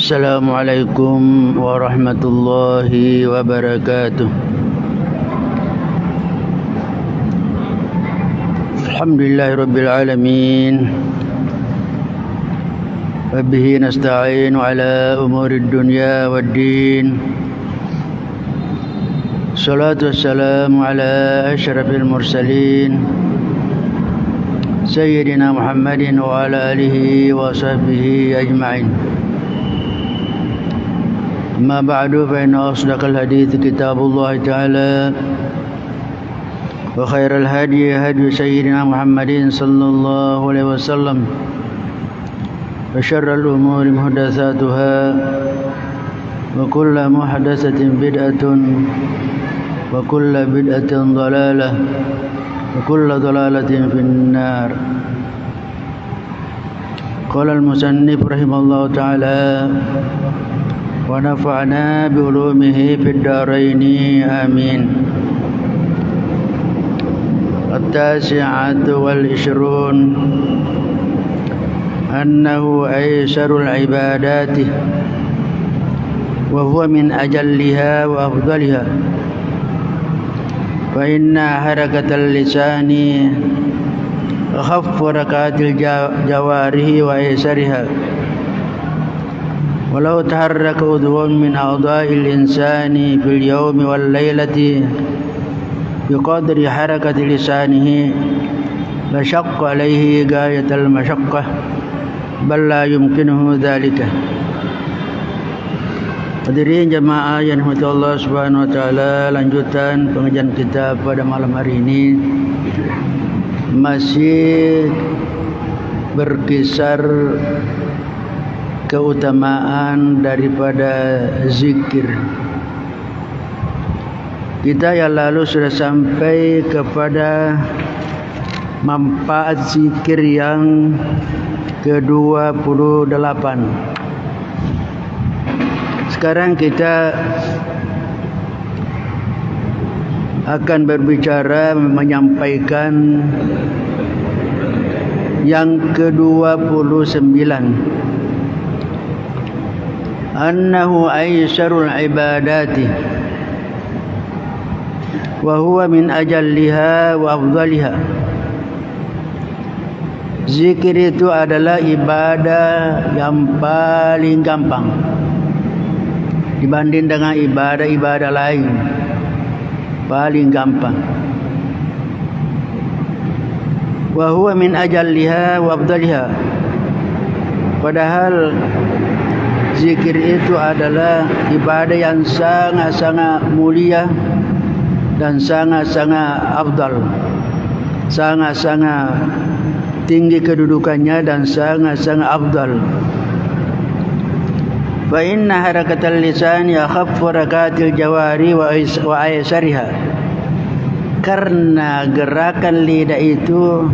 Assalamualaikum warahmatullahi wabarakatuh. Alhamdulillahirabbil alamin. Wa bihi nasta'inu ala umurid dunya waddin. Salatu wassalamu ala asyrafil mursalin Sayyidina Muhammadin wa ala alihi wa sahbihi ajma'in. أما بعد فإن أصدق الحديث كتاب الله تعالى وخير الهدي هدي سيدنا محمد صلى الله عليه وسلم وشر الأمور محدثاتها وكل محدثة بدعة وكل بدعة ضلالة وكل ضلالة في النار. قال المصنف رحمه الله تعالى ونفعنا بعلومه في الدارين آمين. التاسعة والعشرون أنه أيسر العبادات وهو من أجلها وأفضلها، فإن حركة اللسان أخف حركات الجوارح وأيسرها، ولو تحرك عضو من أعضاء الإنسان في اليوم والليلة بقدر حركة لسانه لشق عليه غاية المشقة، بل لا يمكنه ذلك. Hadirin jamaah yang dirahmati Allah Subhanahu wa taala, lanjutan pengajian kita pada malam hari ini masih berkisar keutamaan daripada zikir. Kita yang lalu sudah sampai kepada manfaat zikir yang ke-28. Sekarang kita akan berbicara menyampaikan yang ke-29. Annahu aysarul ibadati wa huwa min ajalliha wa afdaliha. Zikir itu adalah ibadah yang paling gampang dibanding dengan ibadah-ibadah lain. Paling gampang. Wa huwa min ajalliha wa afdaliha. Padahal zikir itu adalah ibadah yang sangat-sangat mulia dan sangat-sangat afdal, sangat-sangat tinggi kedudukannya dan sangat-sangat afdal. Fa inna harakatal lisani akhaffu harakatil jawari wa aysariha. Karena gerakan lidah itu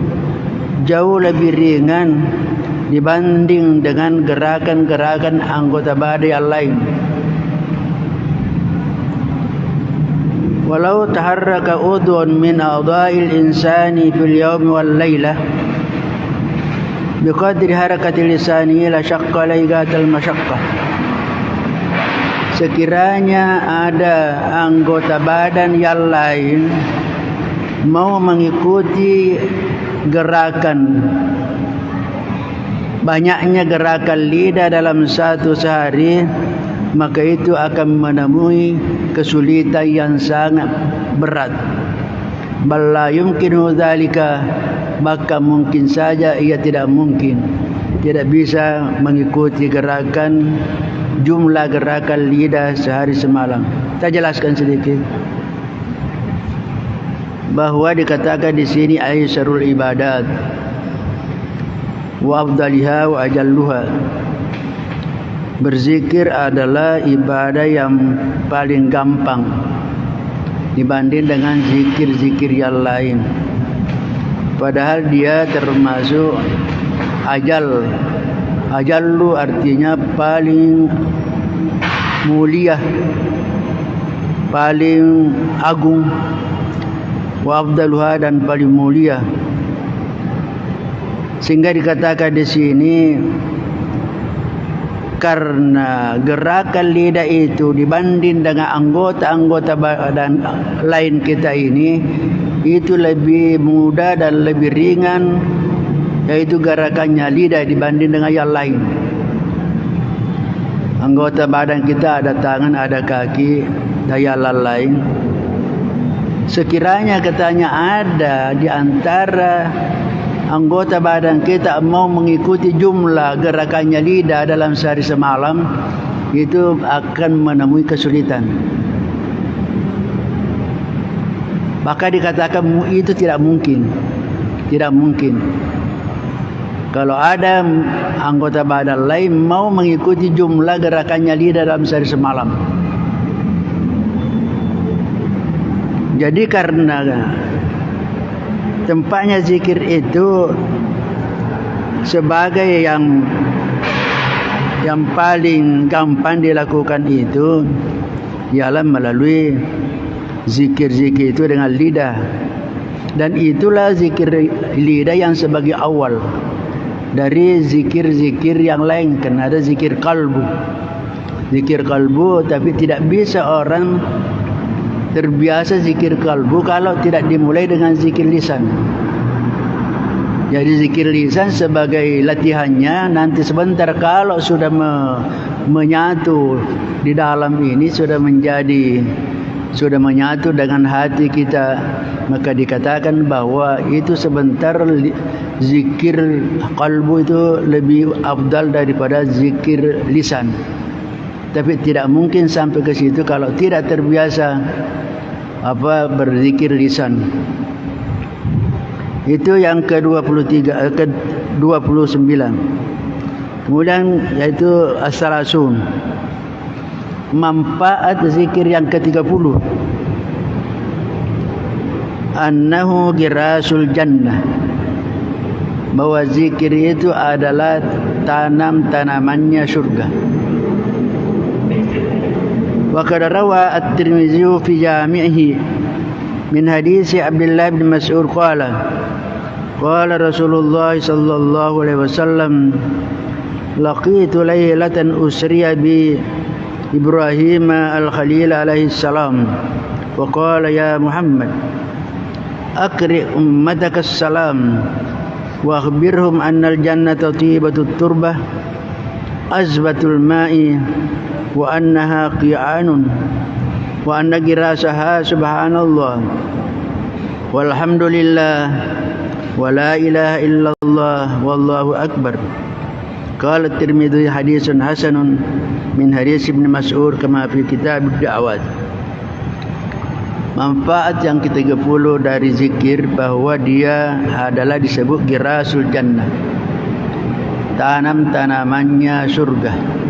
jauh lebih ringan dibanding dengan gerakan-gerakan anggota badan yang lain. Walau taharraka udhun min a'dha'il insani fil yawmi wal lailah biqadri harakati lisanihi la syaqqa laygatal masyaqqah. Sekiranya ada anggota badan yang lain mau mengikuti banyaknya gerakan lidah dalam satu sehari, maka itu akan menemui kesulitan yang sangat berat. Balla yumkinu dzalika, maka mungkin saja ia tidak bisa mengikuti jumlah gerakan lidah sehari semalam. Saya jelaskan sedikit bahwa dikatakan di sini aysarul ibadat wa afdaliha wa ajalluha. Berzikir adalah ibadah yang paling gampang dibanding dengan zikir-zikir yang lain. Padahal dia termasuk ajallu artinya paling mulia, paling agung, wa afdaluha dan paling mulia. Sehingga dikatakan di sini Karena gerakan lidah itu dibanding dengan anggota-anggota badan lain kita ini, itu lebih mudah dan lebih ringan, yaitu gerakannya lidah dibanding dengan yang lain. Anggota badan kita ada tangan, ada kaki, daya lain. Sekiranya katanya ada di antara anggota badan kita mau mengikuti jumlah gerakannya lidah dalam sehari semalam, itu akan menemui kesulitan. Maka dikatakan itu tidak mungkin. Tidak mungkin. Kalau ada anggota badan lain mau mengikuti jumlah gerakannya lidah dalam sehari semalam. Jadi karena tempatnya zikir itu sebagai yang paling gampang dilakukan itu ialah melalui zikir-zikir itu dengan lidah. Dan itulah zikir lidah yang sebagai awal dari zikir-zikir yang lain. Karena ada zikir kalbu. Zikir kalbu, tapi tidak bisa orang terbiasa zikir kalbu kalau tidak dimulai dengan zikir lisan. Jadi zikir lisan sebagai latihannya, nanti sebentar kalau sudah menyatu di dalam ini, sudah menyatu dengan hati kita, maka dikatakan bahwa itu sebentar zikir kalbu itu lebih afdal daripada zikir lisan. Tapi tidak mungkin sampai ke situ kalau tidak terbiasa berzikir lisan. Itu yang ke-29. Kemudian yaitu as-salasun. Manfaat zikir yang ke-30. Annahu girasul jannah. Bahwa zikir itu adalah tanamannya surga. وقد روى الترمذي في جامعه من حديث عبد الله بن مسعود قال رسول الله صلى الله عليه وسلم لقيت ليلة أسري بإبراهيم الخليل عليه السلام وقال يا محمد أقرئ أمتك السلام وأخبرهم أن الجنة طيبة التربة أزبة الماء وأنها قيعان وأن جراسها سبحان الله والحمد لله ولا إله إلا الله والله أكبر. قال الترمذي حديث حسن من حديث ابن مسعود كما في كتاب الدعوات. Manfaat yang ke-30 dari zikir bahwa dia adalah disebut girasul jannah, tanam-tanamannya surga.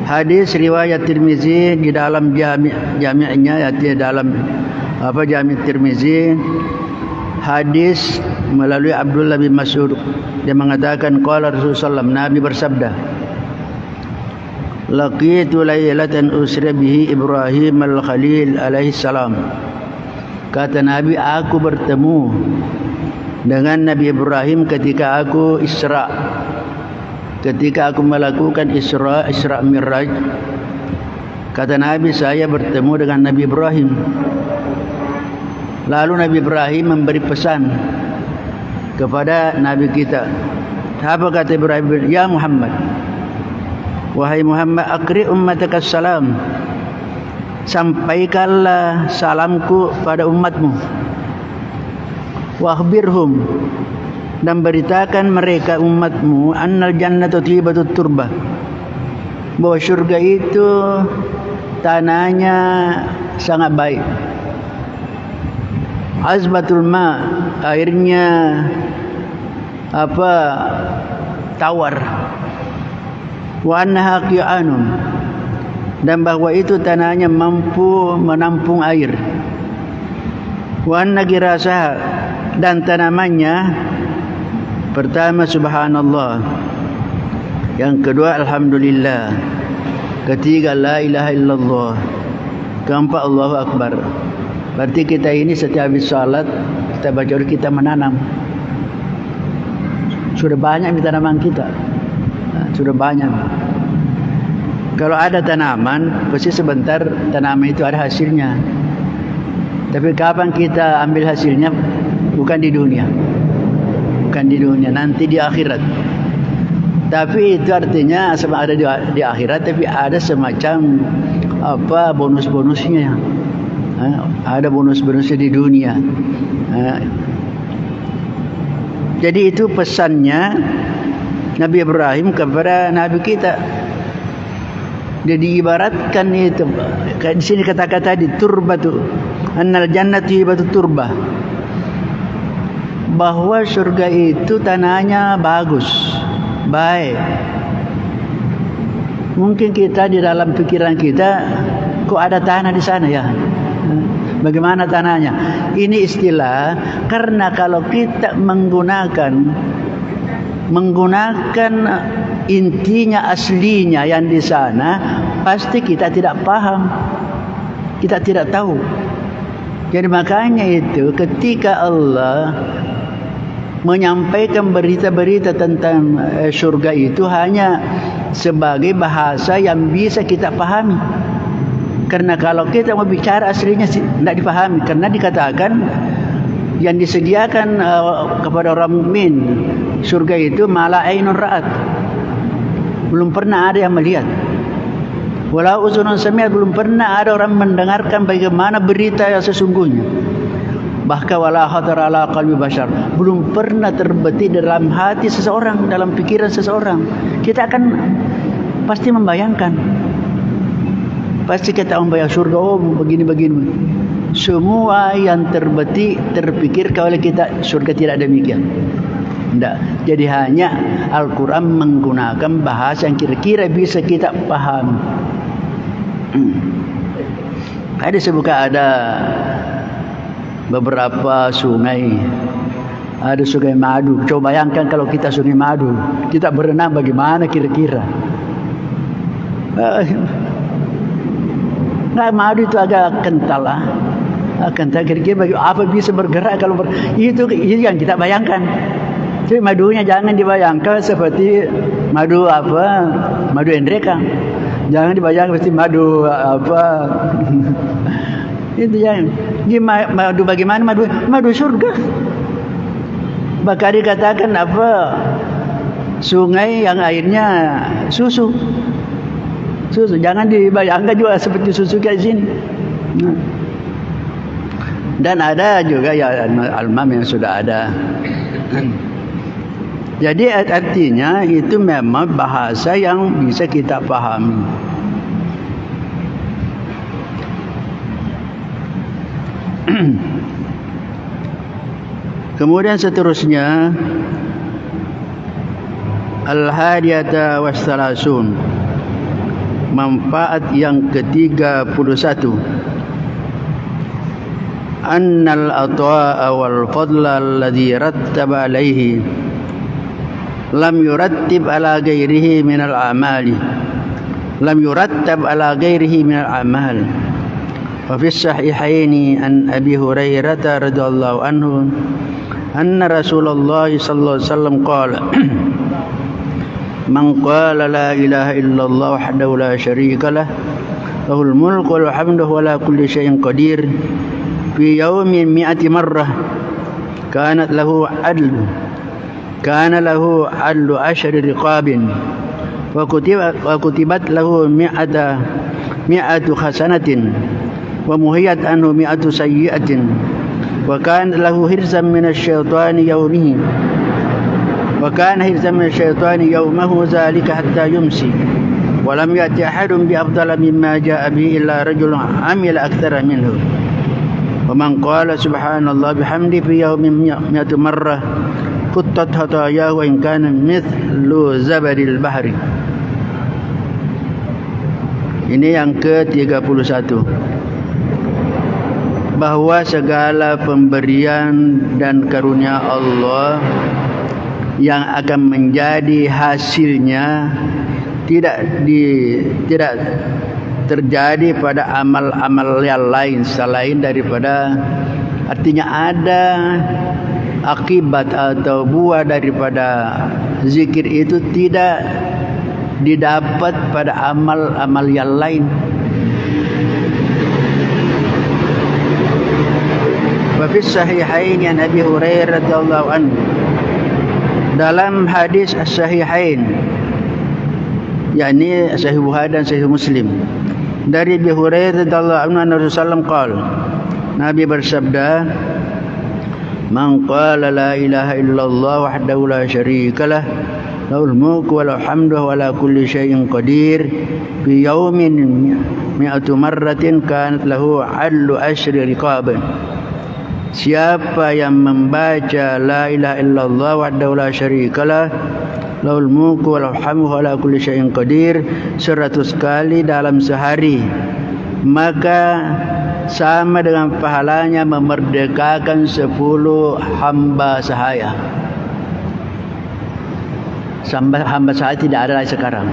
Hadis riwayat Tirmizi di dalam jami'-nya, yaitu dalam Jami' Tirmizi, hadis melalui Abdullah bin Mas'ud, dia mengatakan qala Rasulullah SAW, Nabi bersabda, laqitu lailatan usra bihi Ibrahim al-Khalil alaihi salam. Kata Nabi, aku bertemu dengan Nabi Ibrahim ketika aku Isra. Ketika aku melakukan Isra Miraj, kata Nabi, saya bertemu dengan Nabi Ibrahim. Lalu Nabi Ibrahim memberi pesan kepada Nabi kita. Apa kata Ibrahim? Ya Muhammad, wahai Muhammad, akri ummataka salam, sampaikanlah salamku pada umatmu. Wakhbirhum, dan beritakan mereka umatmu, annal jannatu thibatut turbah, bahwa syurga itu tanahnya sangat baik. Azbatul ma, airnya tawar. Wa annaha qi'anun, dan bahwa itu tanahnya mampu menampung air. Wa anna girasaha, dan tanamannya, pertama subhanallah, yang kedua alhamdulillah, ketiga la ilaha illallah, keempat Allahu akbar. Berarti kita ini setiap habis salat kita baca, kita menanam. Sudah banyak di tanaman kita. sudah banyak. Kalau ada tanaman, pasti sebentar tanaman itu ada hasilnya. Tapi kapan kita ambil hasilnya? Bukan di dunia. Bukan di dunia, nanti di akhirat. Tapi itu artinya sama ada di akhirat, tapi ada semacam apa bonus-bonusnya. Ada bonus-bonusnya di dunia. Jadi itu pesannya Nabi Ibrahim kepada Nabi kita. Dia diibaratkan itu. Di sini kata-kata di turbatu, annal jannatu hibatu turbah. Bahwa surga itu tanahnya bagus, baik. Mungkin kita di dalam pikiran kita, kok ada tanah di sana ya? Bagaimana tanahnya? Ini istilah karena kalau kita menggunakan intinya aslinya yang di sana, pasti kita tidak paham, kita tidak tahu. Jadi makanya itu ketika Allah menyampaikan berita-berita tentang surga itu hanya sebagai bahasa yang bisa kita pahami. Karena kalau kita mau bicara aslinya tidak dipahami, karena dikatakan yang disediakan kepada orang mukmin surga itu mala ainun ra'at, belum pernah ada yang melihat. Walau uzunun sami'at, belum pernah ada orang mendengarkan bagaimana berita yang sesungguhnya. Bahkan wala khatar ala qalbi bashar, belum pernah terbetik dalam hati seseorang, dalam pikiran seseorang. Kita akan pasti membayangkan, pasti kita membayang surga, oh begini-begini. Semua yang terbetik, terpikir oleh kita, surga tidak demikian. Tidak. Jadi hanya Al-Quran menggunakan bahasa yang kira-kira bisa kita paham. Ada sebuka ada beberapa sungai. Ada sungai madu. Coba bayangkan kalau kita sungai madu, kita berenang bagaimana kira-kira? Nah, madu itu agak kental lah. Kental kira-kira apa bisa bergerak kalau itu yang kita bayangkan. Jadi madunya jangan dibayangkan seperti madu apa? Madu endreka. Jangan dibayangkan seperti madu apa? Itu jangan. Madu bagaimana madu? Madu surga. Bahkan dikatakan apa? Sungai yang airnya susu. Susu. Jangan dibayangkan juga seperti susu kayak sini. Dan ada juga ya almam yang sudah ada. Jadi artinya itu memang bahasa yang bisa kita pahami. Kemudian seterusnya al-hadiyata wassalasun, manfaat yang ke-31, annal atwa'a wal fadla alladhi rattaba alaihi lam yurattab ala ghairihi min al-a'mali, lam yurattab ala ghairihi min al-a'mal. Wa fi as-sahihaini an Abi Hurairah radhiyallahu anhu anna Rasulullah sallallahu alaihi wasallam qala man qala la ilaha illallah wahdahu la syarika lah lahul mulku wal hamdu wa la kulli syai'in qadir fi yawmin mi'ati marrah kanat lahu lahu adlu asyri riqabin wa kutibat lahu mi'atu hasanatin wa muhiyat anhu mi'atu sayyi'atin wa kana lahu hirzan minasyaitani yawmihi wa kana hirzan minasyaitani yawmahu zalika hatta yumsi wa lam ya'ti ahadun bi afdala mimma ja'a bihi illa rajulun amila aktsara minhu wa man qala subhanallah bihamdi fi yawmin mi'atu marrah futtat hatayahu wa in kana mithlu zabadil bahri. Ini yang ke-31, bahwa segala pemberian dan karunia Allah yang akan menjadi hasilnya tidak terjadi pada amal-amal yang lain selain daripada, artinya ada akibat atau buah daripada zikir itu tidak didapat pada amal-amal yang lain. Wa fi sahihain an Abi Hurairah radhiyallahu anhu, dalam hadis as-sahihain, yakni Sahih Bukhari dan Sahih Muslim, dari Abi Hurairah radhiyallahu anhu anna Rasulullah qala, Nabi bersabda, man qala la ilaha illallah wahdahu la syarikalah lahul mulku wa lahul hamdu wa ala kulli syai'in qadir fi yawmin mi'atu marratin kanat lahu 'adlu asyri riqab. Siapa yang membaca la ilaha illallah wahdahu la syarikalah lahul mulku wa lahul hamdu wa ala kulli syai'in qadir 100 kali dalam sehari, maka sama dengan pahalanya memerdekakan 10 hamba sahaya. Hamba sahaya tidak ada lagi sekarang.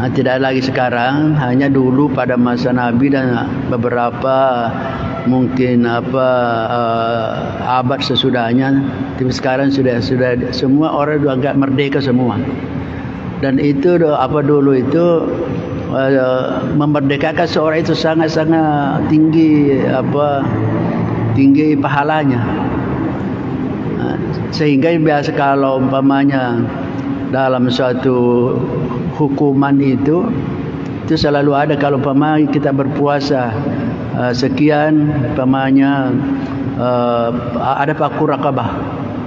Tidak ada lagi sekarang, hanya dulu pada masa Nabi dan beberapa mungkin abad sesudahnya. Tapi sekarang sudah semua orang agak merdeka semua. Dan itu dulu itu memerdekakan seorang itu sangat-sangat tinggi tinggi pahalanya. Sehingga biasa kalau umpamanya dalam suatu hukuman itu selalu ada, kalau umpamanya kita berpuasa sekian, umpamanya ada paku raqabah.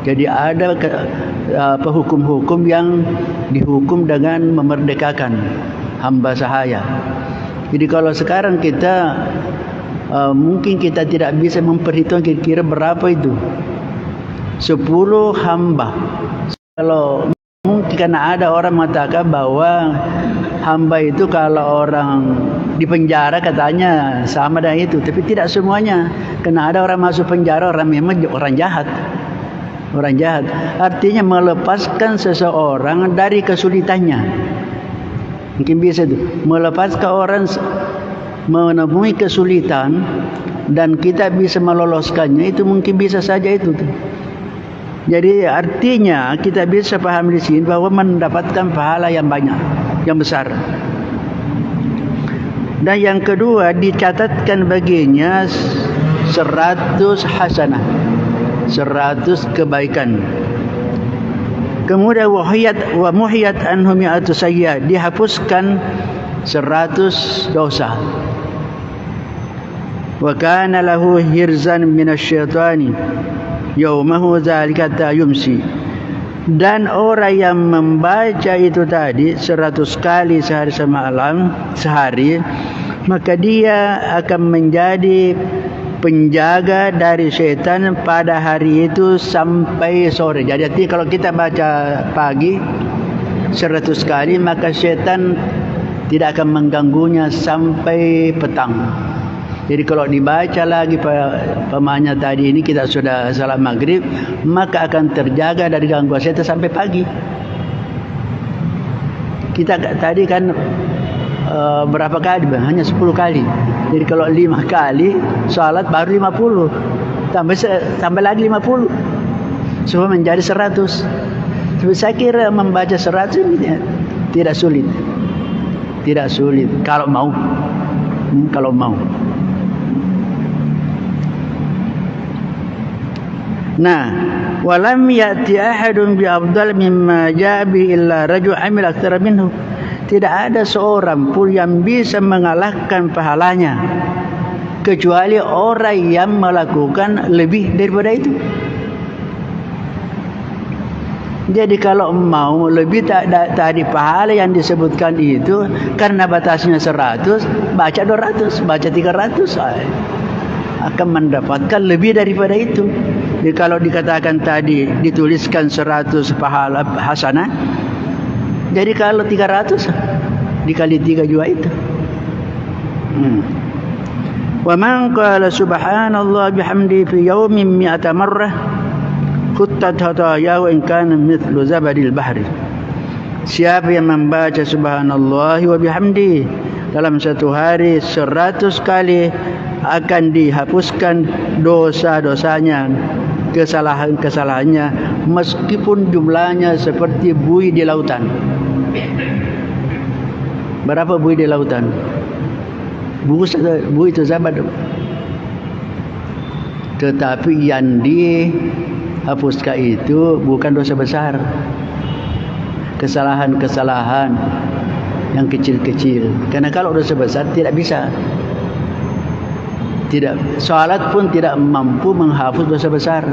Jadi ada hukum-hukum yang dihukum dengan memerdekakan hamba sahaya. Jadi kalau sekarang kita mungkin kita tidak bisa memperhitungkan kira-kira berapa itu 10 hamba. Kalau mungkin karena ada orang mengatakan bahwa hamba itu kalau orang di penjara katanya sama dengan itu, tapi tidak semuanya. Karena ada orang masuk penjara orang memang orang jahat. Orang jahat artinya melepaskan seseorang dari kesulitannya. Mungkin bisa itu melepaskan orang menemui kesulitan dan kita bisa meloloskannya, itu mungkin bisa saja itu. Jadi artinya kita bisa paham di sini bahwa mendapatkan pahala yang banyak, yang besar. Dan yang kedua, dicatatkan baginya 100 hasanah, 100 kebaikan. Kemudian wa muhiyat anhu mi'atu sayyi'ah, dihapuskan 100 dosa. Wa kana lahu hirzan minasyaitani yaumahu dzalika ta yumsi. Dan orang yang membaca itu tadi 100 kali sehari semalam sehari, maka dia akan menjadi penjaga dari syaitan pada hari itu sampai sore. Jadi kalau kita baca pagi 100 kali, maka syaitan tidak akan mengganggunya sampai petang. Jadi kalau dibaca lagi pemanya tadi ini, kita sudah salat maghrib, maka akan terjaga dari gangguan syaitan sampai pagi. Kita tadi kan berapa kali? Hanya 10 kali. Jadi kalau 5 kali salat baru 50. Tambah lagi 50. Semua menjadi 100. Jadi saya kira membaca 100 ini tidak sulit. Tidak sulit kalau mau. Kalau mau. Nah, walam ya'ti ahadun bi afdal mimma ja'a bi illa rajul amil aktsara minhu. Tidak ada seorang pun yang bisa mengalahkan pahalanya kecuali orang yang melakukan lebih daripada itu. Jadi kalau mau lebih tadi pahala yang disebutkan itu, karena batasnya 100, baca 200, baca 300, akan mendapatkan lebih daripada itu. Jadi kalau dikatakan tadi dituliskan 100 pahala hasanah, jadi kalau 300 dikali 3 juga itu. Wa man qala subhanallah bihamdi fi yawmin 100 marrah khuttat hataya wa in kana mithlu zabadil bahri. Siapa yang membaca subhanallah wa bihamdi dalam satu hari 100 kali, akan dihapuskan dosa-dosanya, kesalahan-kesalahannya, meskipun jumlahnya seperti buih di lautan. Berapa buih di lautan? Buih itu zabat. Tetapi yang dihapuskan itu bukan dosa besar. Kesalahan-kesalahan yang kecil-kecil. Karena kalau dosa besar tidak bisa. Tidak, salat pun tidak mampu menghapus dosa besar.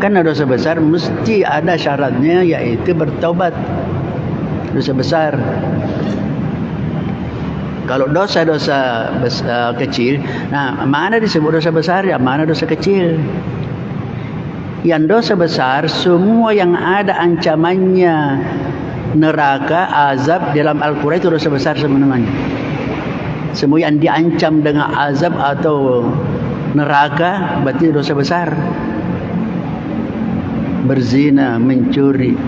Karena dosa besar mesti ada syaratnya, yaitu bertaubat. Dosa besar. Kalau dosa-dosa kecil, nah mana disebut dosa besar, ya mana dosa kecil. Yang dosa besar, semua yang ada ancamannya neraka, azab dalam Al-Quran itu dosa besar semuanya. Semua yang diancam dengan azab atau neraka berarti dosa besar. Berzina, mencuri,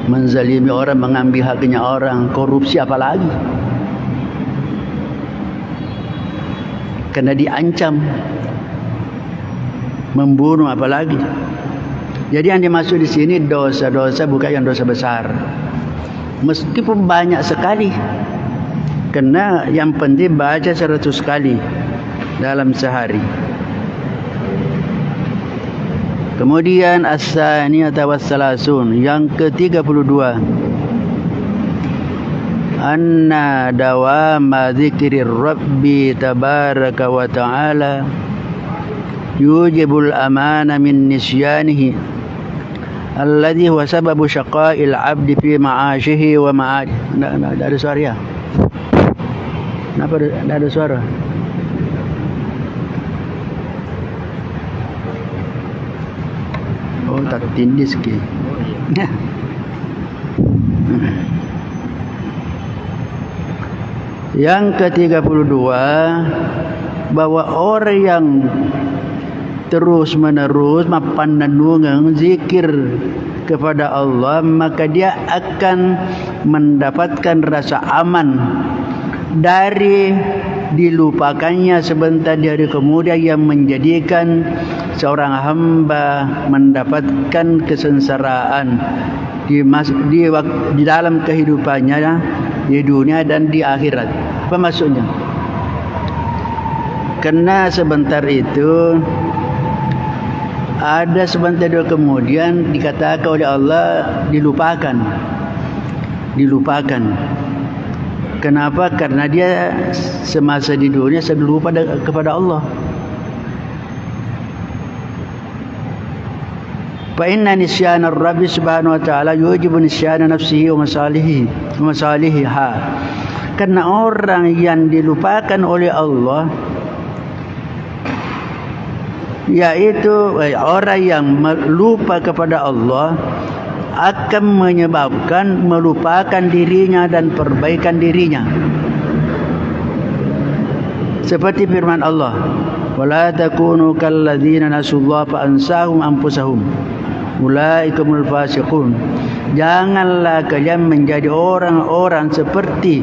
menzalimi orang, mengambil haknya orang, korupsi apalagi. Karena diancam, membunuh apalagi. Jadi yang dimaksud di sini dosa-dosa bukan yang dosa besar. Meskipun banyak sekali. Karena yang penting baca 100 kali dalam sehari. Kemudian as-saniyata was-salasun, yang ke-32. Anna dawama dzikrir rabbi tabaraka wa ta'ala yujibul amana min nisyanihi alladhi huwa sababu syaqa'il 'abdi fi ma'ashihi wa ma'ad. Tidak ada suara ya? Kenapa tidak ada suara? Oh, tak tindis ke. Yang ke-32, bahwa orang yang terus menerus mapandanungan zikir kepada Allah, maka dia akan mendapatkan rasa aman dari dilupakannya sebentar di hari kemudian, yang menjadikan seorang hamba mendapatkan kesengsaraan di dalam kehidupannya di dunia dan di akhirat. Apa maksudnya? Karena sebentar itu ada sebentar kemudian dikatakan oleh Allah dilupakan. Kenapa? Karena dia semasa di dunia selalu lupa kepada Allah. Fa inna nisyana Rabbi subhanahu wa ta'ala yujibu nisyana nafsihi wa masalihiha. Karena orang yang dilupakan oleh Allah, yaitu orang yang lupa kepada Allah, akan menyebabkan melupakan dirinya dan perbaikan dirinya. Seperti firman Allah, wala takunu kalladzina nasullaha fa ansahum anfusahum ulaikumul fasiqun. Janganlah kalian menjadi orang-orang seperti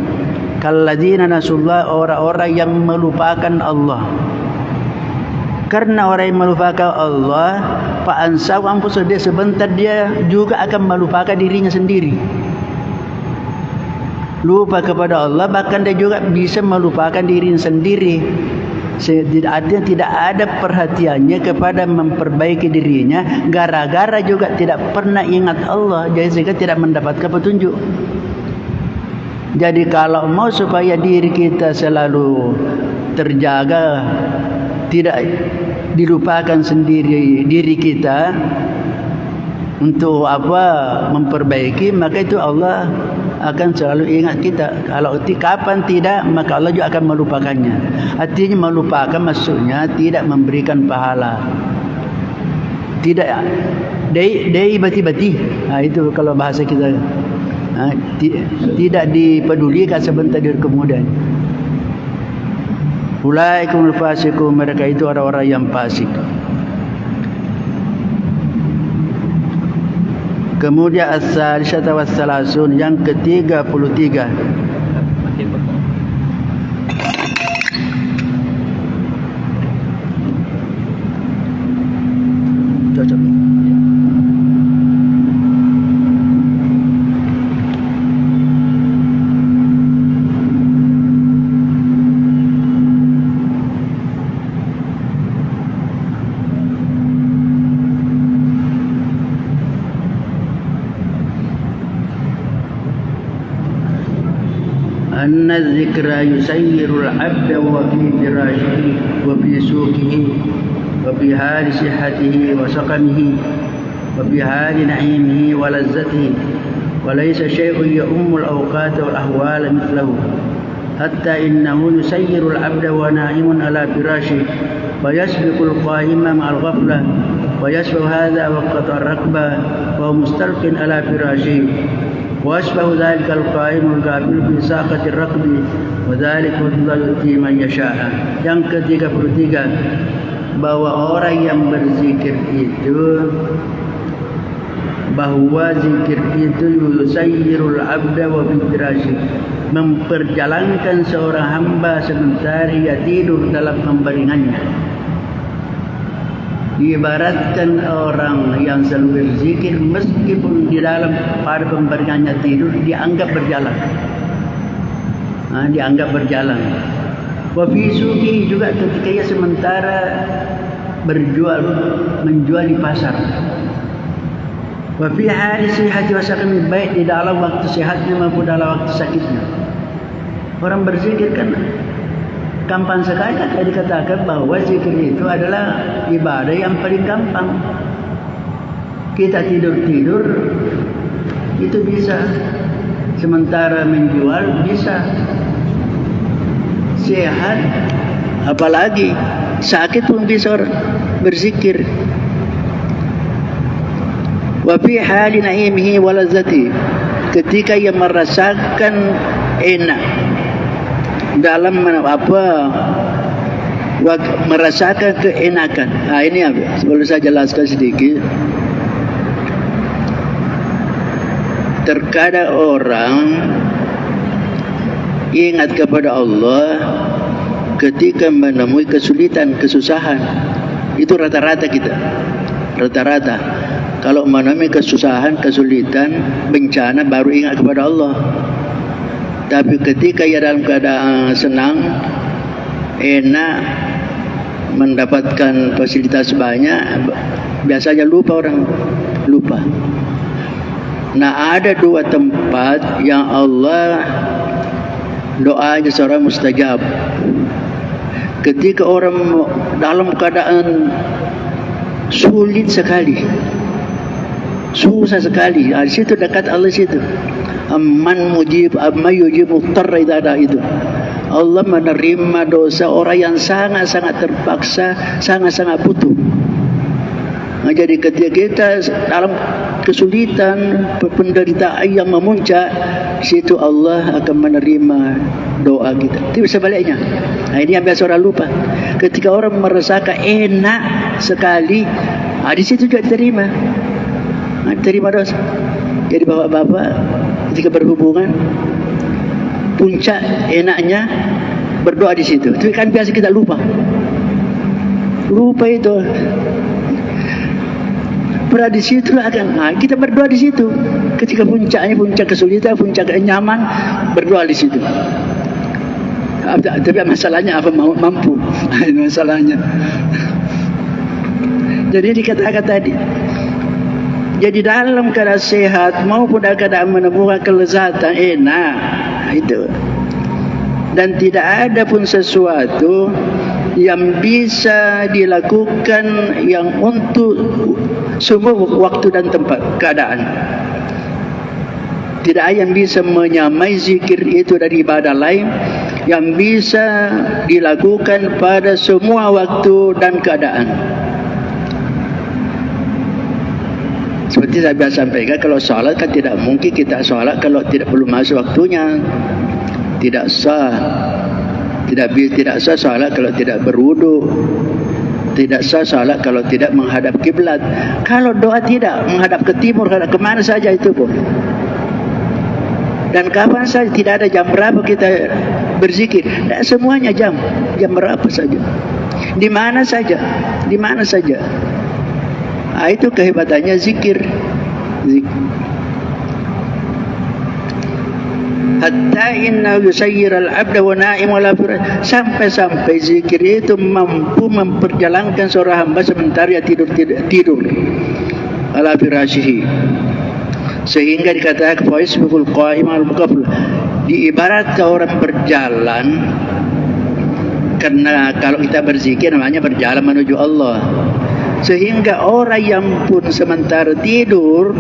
kalladzina nasullaha, orang-orang yang melupakan Allah. Karena orang yang melupakan Allah, fa'ansahu anfusahum, dia sebentar dia juga akan melupakan dirinya sendiri. Lupa kepada Allah, bahkan dia juga bisa melupakan dirinya sendiri. Artinya tidak ada perhatiannya kepada memperbaiki dirinya, gara-gara juga tidak pernah ingat Allah, jadi sehingga tidak mendapatkan petunjuk. Jadi kalau mau supaya diri kita selalu terjaga, tidak dilupakan sendiri diri kita untuk memperbaiki, maka itu Allah akan selalu ingat kita. Kalau kapan tidak, maka Allah juga akan melupakannya. Artinya melupakan maksudnya tidak memberikan pahala, tidak dei bati-bati. Itu kalau bahasa kita, tidak dipedulikan sebentar dari kemudian. Ulaikumul fasiqun, mereka itu orang-orang yang fasik. Kemudian as-salisata was-salasun, yang ke-33. Cocok. anna dzikra yusayyirul 'abda wa fi firashihi wa fi suqihi wa fi hali sihhatihi wa saqamihi wa fi hali na'imihi wa lazzatihi wa laysa shay'un ya'ummu al-awqat wal ahwal mithluhu hatta innahu yusayyirul 'abda wa na'imun ala firashihi wa yasbiqul qa'ima ma'al ghaflah wa yasbahu hadha waqt ar-rakba wa mustalqin ala firashihi وأشبه ذلك القائم القابل بساقة الركب وذلك فضل يؤتي من يشاء. Yang ke-33, bahwa orang yang berzikir itu, bahwa zikir itu yusayyirul abda wa fitrasyi, memperjalankan seorang hamba sementara ia tidur dalam pembaringannya. Diibaratkan orang yang selalu berzikir meskipun di dalam pada pembaringannya tidur dianggap berjalan. Dianggap berjalan. Wa fi suqihi, juga ketika ia sementara menjual di pasar. Wa fi hali sihhati wa saqami, baik di dalam waktu sehatnya maupun dalam waktu sakitnya. Orang berzikir kan gampang sekali. Tadi dikatakan bahwa zikir itu adalah ibadah yang paling gampang. Kita tidur-tidur itu bisa, sementara menjual bisa, sehat apalagi sakit pun bisa orang berzikir. Wa fi hali na'imihi wa lazzati, ketika ia merasakan enak dalam merasakan keenakan. Ini boleh saya jelaskan sedikit. Terkadang orang ingat kepada Allah ketika menemui kesulitan, kesusahan. Itu rata-rata kita. Rata-rata kalau menemui kesusahan, kesulitan, bencana, baru ingat kepada Allah. Tapi ketika ia dalam keadaan senang, enak, mendapatkan fasilitas banyak, biasanya lupa orang. Lupa. Nah, ada dua tempat yang Allah doanya seorang mustajab. Ketika orang dalam keadaan sulit sekali, susah sekali, di situ dekat Allah situ. Amman yujib muhtarra idza ada itu. Allah menerima dosa orang yang sangat-sangat terpaksa, sangat-sangat butuh. Jadi ketika kita dalam kesulitan, penderitaan yang memuncak, situ Allah akan menerima doa kita. Tapi sebaliknya, ini yang biasa orang lupa. Ketika orang merasakan enak sekali, di situ juga diterima. Diterima dosa. Jadi bapak-bapak ketika berhubungan, puncak enaknya berdoa di situ. Tapi kan biasa kita lupa. Lupa itu. Berada di situ akan kita berdoa di situ. Ketika puncaknya, puncak kesulitan, puncak nyaman, berdoa di situ. Tapi masalahnya apa, mampu? Ini masalahnya. Jadi dikatakan tadi, jadi dalam keadaan sehat maupun dalam keadaan menemukan kelezatan enak, itu. Dan tidak ada pun sesuatu yang bisa dilakukan yang untuk semua waktu dan tempat keadaan. Tidak ada yang bisa menyamai zikir itu dari ibadah lain yang bisa dilakukan pada semua waktu dan keadaan. Seperti saya biasa sampaikan, kalau solat kan tidak mungkin kita solat kalau tidak belum masuk waktunya. Tidak sah. Tidak sah solat kalau tidak berwudu. Tidak sah solat kalau tidak menghadap kiblat. Kalau doa tidak menghadap ke timur, ke mana saja itu pun. Dan kapan saja, tidak ada jam berapa kita berzikir. Dan semuanya jam berapa saja. Di mana saja. Itu kehebatannya zikir. Hatta inna yusayyir al-abda wa na'im wala firah, sampai zikir itu mampu memperjalankan seorang hamba sementara dia tidur ala firashihi, sehingga dikatakan faisbul qa'im al-muqaffal, Diibaratkan orang berjalan, karena kalau kita berzikir namanya berjalan menuju Allah. Sehingga orang yang pun sementara tidur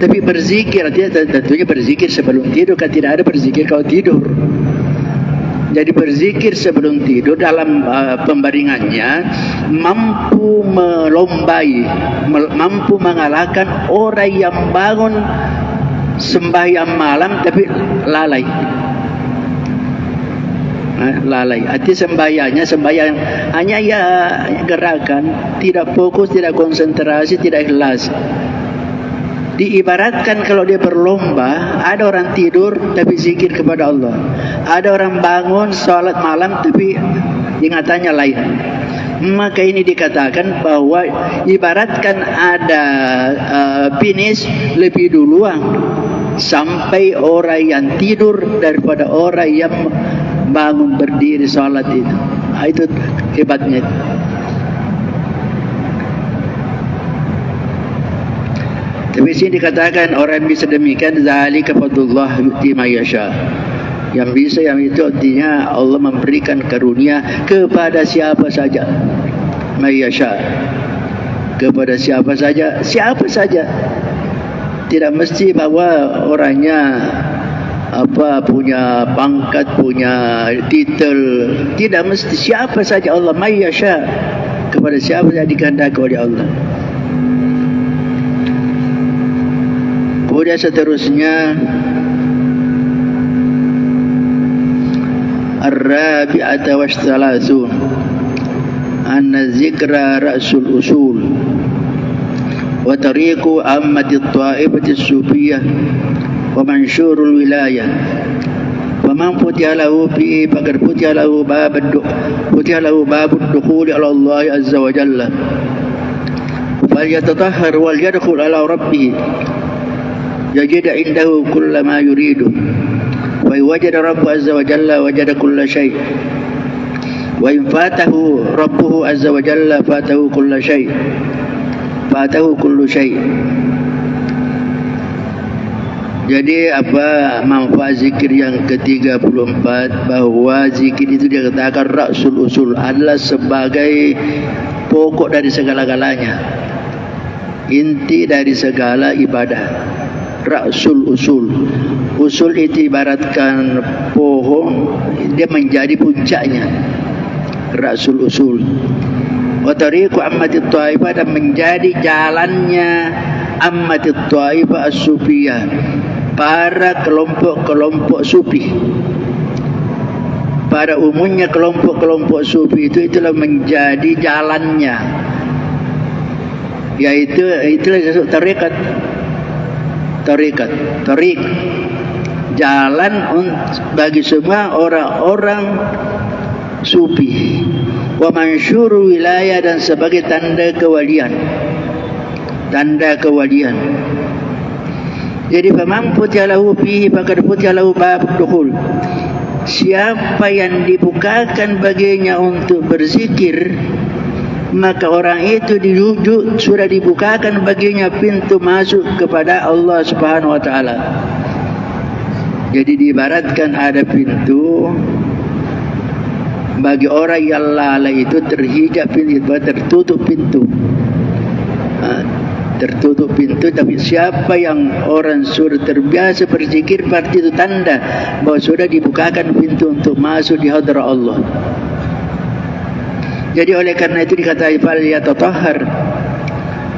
tapi berzikir, tentunya berzikir sebelum tidur, kan tidak ada berzikir kalau tidur. Jadi berzikir sebelum tidur dalam pembaringannya mampu melombai, mampu mengalahkan orang yang bangun sembahyang malam tapi lalai. Lalai. Arti sembahyang hanya ya gerakan, tidak fokus, tidak konsentrasi, tidak ikhlas. Diibaratkan kalau dia berlomba, ada orang tidur tapi zikir kepada Allah, ada orang bangun salat malam tapi ingatannya lain. Maka ini dikatakan bahwa ibaratkan ada finish lebih duluan sampai orang yang tidur daripada orang yang bangun berdiri salat itu. Itu hebatnya. Tapi sini dikatakan orang yang bisa demikian, zalika fadlullah yu'ti may yasha. Yang bisa, yang itu artinya Allah memberikan karunia kepada siapa saja. May yasha. Kepada siapa saja, siapa saja. Tidak mesti bahwa orangnya punya pangkat, punya titel. Tidak mesti, siapa saja Allah may yasha. Kepada siapa saja dikehendaki oleh Allah. Kemudian seterusnya Ar-rabi'ata wash-thalathun anna zikra ra'sul usul wa tariqu ammati at-ta'ifati as-sufiyah wa mansyurul wilayah wa man futiha lahu fi faqad futiha lahu babud dukhuli ala Allah azza wa jalla falyatatahhar wal yadkhul ala rabbih يجد عنده كل ما يريد وإن وجد ربه عز وجل وجد كل شيء وإن فاته ربه عز وجل فاته كل شيء Jadi manfaat zikir yang ke-34, bahwa zikir itu dikatakan ra'sul usul, adalah sebagai pokok dari segala-galanya, inti dari segala ibadah. Ra'sul usul. Usul itu ibaratkan pohon, dia menjadi puncaknya. Ra'sul usul. Wa tariqu ammatit ta'ifah, dan menjadi jalannya ammatit ta'ifah as-sufiyah, para kelompok-kelompok sufi. Pada umumnya kelompok-kelompok sufi itulah menjadi jalannya. Yaitu itulah disebut tariq, jalan bagi semua orang-orang sufi. Wa mansyuru wilayah, dan sebagai tanda kewalian. Jadi faman futiha lahu fihi faqad futiha lahu babud dukhul. Siapa yang dibukakan baginya untuk berzikir, maka orang itu sudah dibukakan baginya pintu masuk kepada Allah Subhanahu wa taala. Jadi diibaratkan ada pintu bagi orang yang lalai itu, terhijab pintu, tertutup pintu. Tertutup pintu, tapi siapa yang orang sudah terbiasa berzikir, berarti itu tanda bahwa sudah dibukakan pintu untuk masuk di hadrat Allah. Jadi oleh karena itu dikatakan fal yatatahhar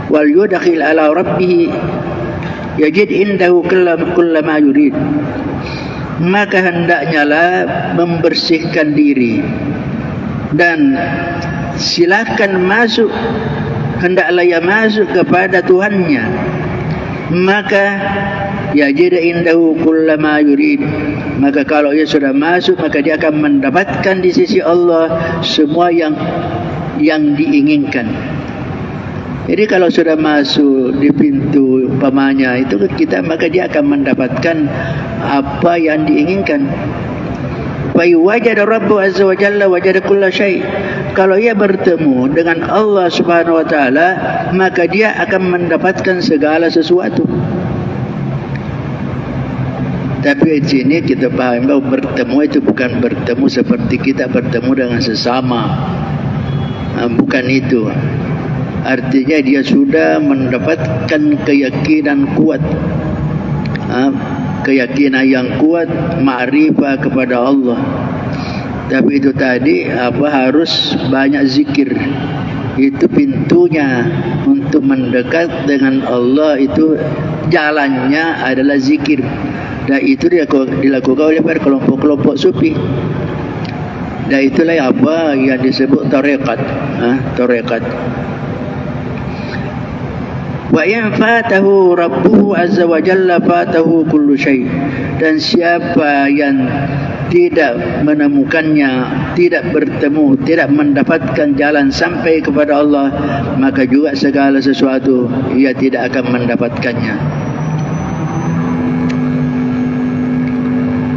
wal yudkhil ala rabbih yajid indahu kull ma yurid. Maka hendaknya lah membersihkan diri dan silakan masuk, hendaklah ia masuk kepada Tuhannya, maka yajid indahu kull ma yurid. Maka kalau ia sudah masuk, maka dia akan mendapatkan di sisi Allah semua yang diinginkan. Jadi kalau sudah masuk di pintu umpamanya itu kita, maka dia akan mendapatkan apa yang diinginkan. Wa wajada rabbu azza wa jalla wajada kulla syai. Kalau ia bertemu dengan Allah Subhanahu wa taala, maka dia akan mendapatkan segala sesuatu. Tapi di sini kita paham bahwa bertemu itu bukan bertemu seperti kita bertemu dengan sesama. Bukan itu. Artinya dia sudah mendapatkan keyakinan kuat. Keyakinan yang kuat, ma'rifah kepada Allah. Tapi itu tadi harus banyak zikir. Itu pintunya untuk mendekat dengan Allah, itu jalannya adalah zikir. Dan itu dilakukan oleh kelompok-kelompok sufi. Dan itulah yang disebut tarekat. Tarekat. Wa in fatahu rabbuhu azza wa jalla fatahu kullu syai. Dan siapa yang tidak menemukannya, tidak bertemu, tidak mendapatkan jalan sampai kepada Allah, maka juga segala sesuatu ia tidak akan mendapatkannya.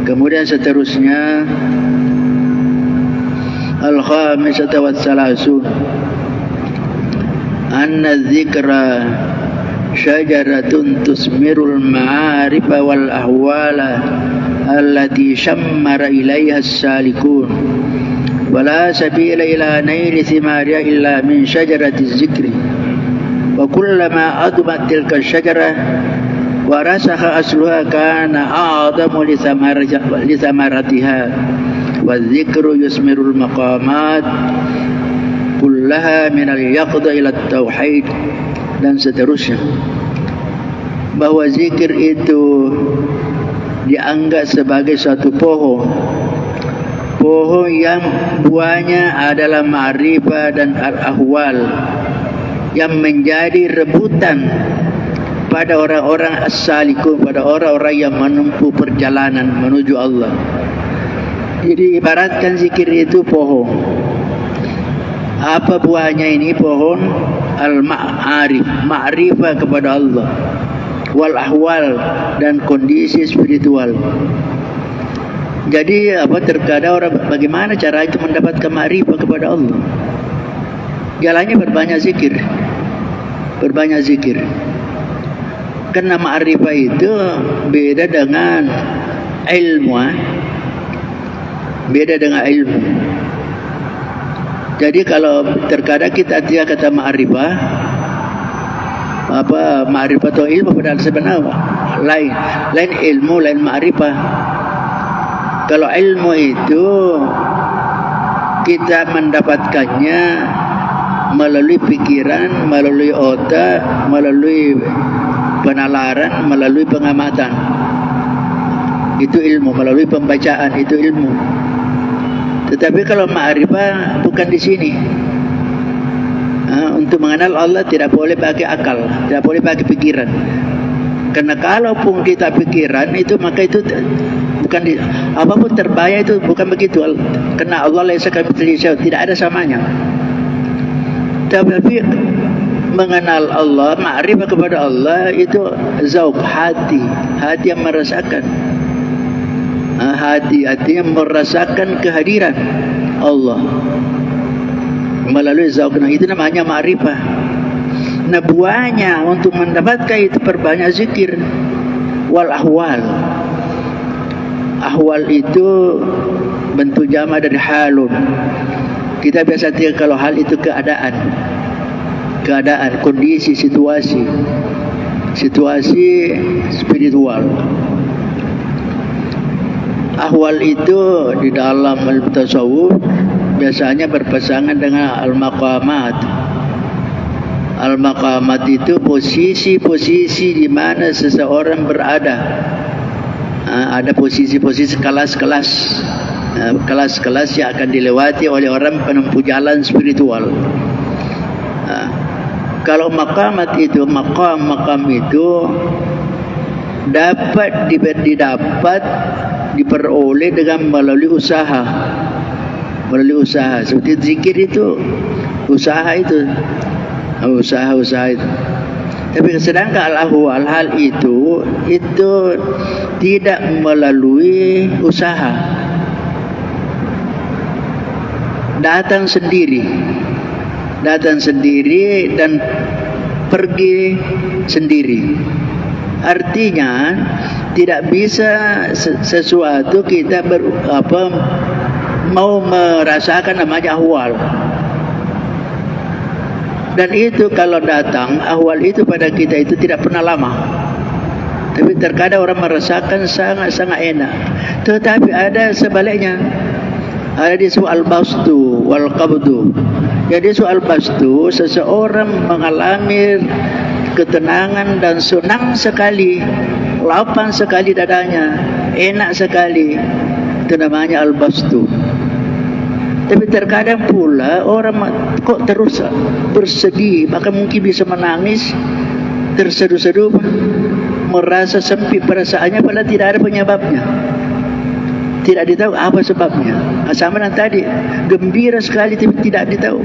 Kemudian seterusnya al-khamisata wa thalathun anna dzikra syajaratun tusmirul ma'arifa wal ahwala allati shammara ilaiha as-salikun wala sabila ila naili thimariha illa min syajarati dzikri wa kullama admat tilka syajarah wa rasakha asluha kana a'zamu li thamaratiha wa dzikru yusmirul maqamat kullaha min al-yaqda ila at-tauhid, dan seterusnya. Bahwa zikir itu dianggap sebagai suatu pohon yang buahnya adalah ma'rifah dan al-ahwal, yang menjadi rebutan pada orang-orang as-salikun, pada orang-orang yang menempuh perjalanan menuju Allah. Jadi ibaratkan zikir itu pohon. Apa buahnya ini? Pohon al-ma'arif, ma'rifah kepada Allah, wal ahwal, dan kondisi spiritual. Jadi terkadang orang, bagaimana cara itu mendapatkan ma'rifah kepada Allah? Jalannya berbanyak zikir. Berbanyak zikir. Karena ma'rifah itu beda dengan ilmu. Beda dengan ilmu. Jadi kalau terkadang kita tidak kata ma'rifah, ma'rifah atau ilmu, padahal sebenarnya lain ilmu, lain ma'rifah. Kalau ilmu itu kita mendapatkannya melalui pikiran, melalui otak, melalui penalaran, melalui pengamatan. Itu ilmu, melalui pembacaan, itu ilmu. Tetapi kalau ma'rifah bukan di sini. Untuk mengenal Allah tidak boleh pakai akal, tidak boleh pakai pikiran. Karena kalaupun kita pikiran itu, maka itu bukan apapun terbayang, itu bukan begitu. Karena Allah laisa kamitslihi syai', tidak ada samanya. Tapi mengenal Allah, ma'rifah kepada Allah itu zauq, hati yang merasakan. Hati yang merasakan kehadiran Allah melalui zauq. Itu namanya ma'rifah. Nah, buahnya untuk mendapatkan itu perbanyak zikir. Wal ahwal. Ahwal itu bentuk jama dari halun. Kita biasa tiga, kalau hal itu keadaan, kondisi, situasi spiritual. Ahwal itu di dalam tasawuf biasanya berpasangan dengan al-maqamat. Al-maqamat itu posisi-posisi di mana seseorang berada. Ada posisi-posisi kelas-kelas yang akan dilewati oleh orang penempuh jalan spiritual. Kalau maqamat itu, maqam itu dapat diperoleh dengan melalui usaha. Seperti zikir itu usaha itu. Tapi sedangkan al-ahwal, hal itu tidak melalui usaha. Datang sendiri dan pergi sendiri. Artinya tidak bisa sesuatu kita mau merasakan namanya ahwal. Dan itu kalau datang ahwal itu pada kita itu tidak pernah lama. Tapi terkadang orang merasakan sangat-sangat enak. Tetapi ada sebaliknya. Ada disebut al-bastu wal-qabdu. Jadi soal bastu, seseorang mengalami ketenangan dan senang sekali, lapang sekali dadanya, enak sekali. Itu namanya al-bastu. Tapi terkadang pula orang kok terus bersedih, bahkan mungkin bisa menangis, terseduh-seduh, merasa sempit perasaannya, padahal tidak ada penyebabnya. Tidak ditahu apa sebabnya. Sama dengan tadi, gembira sekali tapi tidak ditahu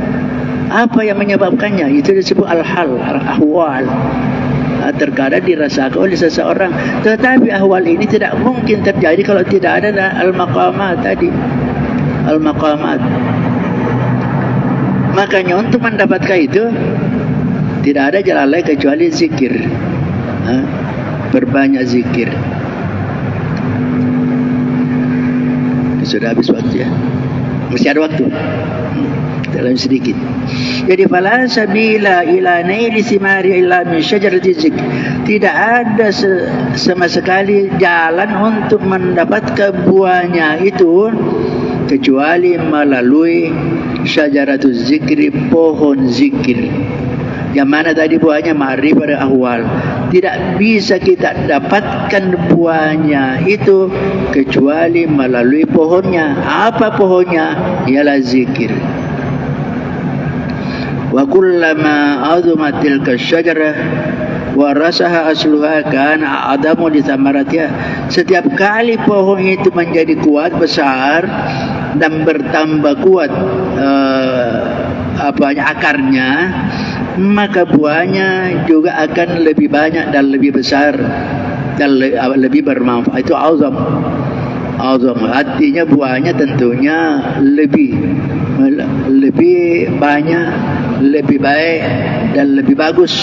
apa yang menyebabkannya. Itu disebut al-hal, al-ahwal. Terkadang dirasakan oleh seseorang. Tetapi ahwal ini tidak mungkin terjadi kalau tidak ada al-maqamat tadi. Al-maqamat. Makanya untuk mendapatkan itu tidak ada jalan lain kecuali zikir. Berbanyak zikir. Sudah habis waktu ya. Masih ada waktu. Dalam sedikit. Jadi fala sabila ila naili simari illa min syajarati zikr. Tidak ada sama sekali jalan untuk mendapatkan buahnya itu kecuali melalui syajaratuz zikri, pohon zikir. Yang mana tadi buahnya ma'rifah dan ahwal. Tidak bisa kita dapatkan buahnya itu kecuali melalui pohonnya. Apa pohonnya? Ialah zikir. Wa kullama azumat tilka syajarah wa rasaha asluha kana adamu li thamaratiha. Setiap kali pohon itu menjadi kuat, besar dan bertambah kuat akarnya, maka buahnya juga akan lebih banyak dan lebih besar dan lebih bermanfaat. Itu azam. Artinya buahnya tentunya lebih banyak, lebih baik dan lebih bagus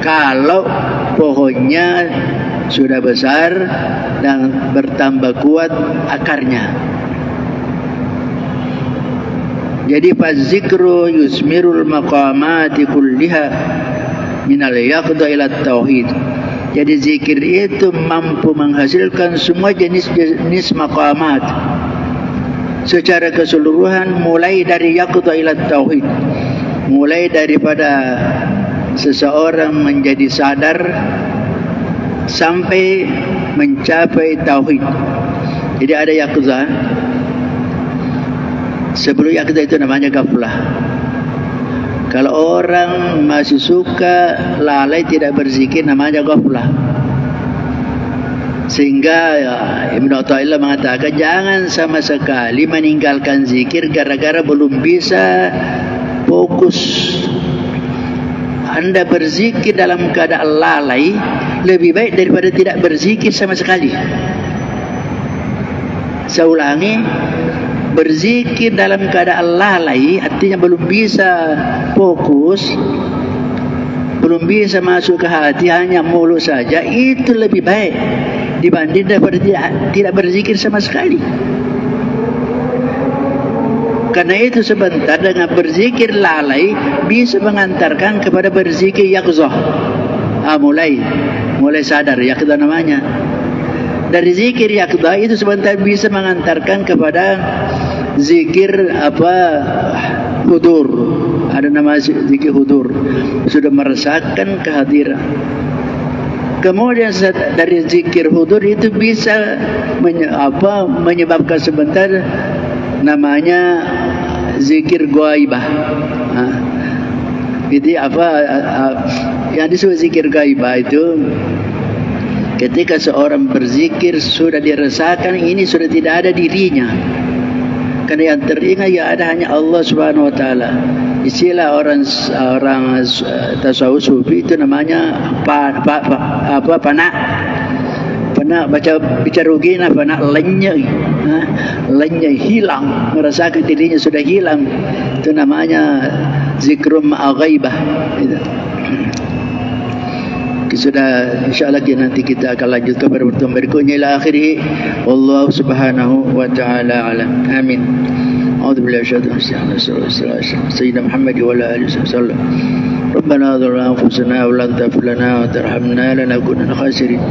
kalau pohonnya sudah besar dan bertambah kuat akarnya. Jadi fazikru yusmirul maqamati kulliha minal yaqda ila tauhid. Jadi zikir itu mampu menghasilkan semua jenis maqamat secara keseluruhan, mulai dari yaqda ila tauhid, mulai daripada seseorang menjadi sadar sampai mencapai tauhid. Jadi ada yaqda. Sebelum yaqda itu namanya ghaflah. Kalau orang masih suka lalai tidak berzikir, namanya ghaflah. Sehingga Ibn Athaillah mengatakan jangan sama sekali meninggalkan zikir gara-gara belum bisa fokus. Anda berzikir dalam keadaan lalai lebih baik daripada tidak berzikir sama sekali. Saya ulangi, berzikir dalam keadaan lalai artinya belum bisa fokus, belum bisa masuk ke hati, hanya mulut saja, itu lebih baik dibanding daripada tidak berzikir sama sekali. Karena itu sebentar dengan berzikir lalai bisa mengantarkan kepada berzikir yaqzah. Mulai sadar, yaqzah namanya. Dari zikir yaqzah itu sebentar bisa mengantarkan kepada zikir hudur. Ada nama zikir hudur. Sudah merasakan kehadiran. Kemudian dari zikir hudur itu bisa menyebabkan sebentar namanya zikir ghaibah. Jadi yang disebut zikir ghaibah itu ketika seorang berzikir sudah dirasakan ini sudah tidak ada dirinya. Karena yang teringat ya ada hanya Allah Subhanahu wa taala. Istilah orang tasawuf sufi itu namanya fana. Fana bicara gina fana lenyai hilang, merasakan dirinya sudah hilang. Itu namanya zikrum ghaibah. Sudah insyaAllah nanti kita akan lanjutkan pada pertemuan berikutnya ila akhirih. Wallahu subhanahu wa ta'ala alam. Amin. أعوذ بالله من الشيطان الرجيم سيدنا محمد وعلى آله وسلم ربنا ظلمنا أنفسنا ولا تغفر لنا وترحمنا لنكونن خاسرين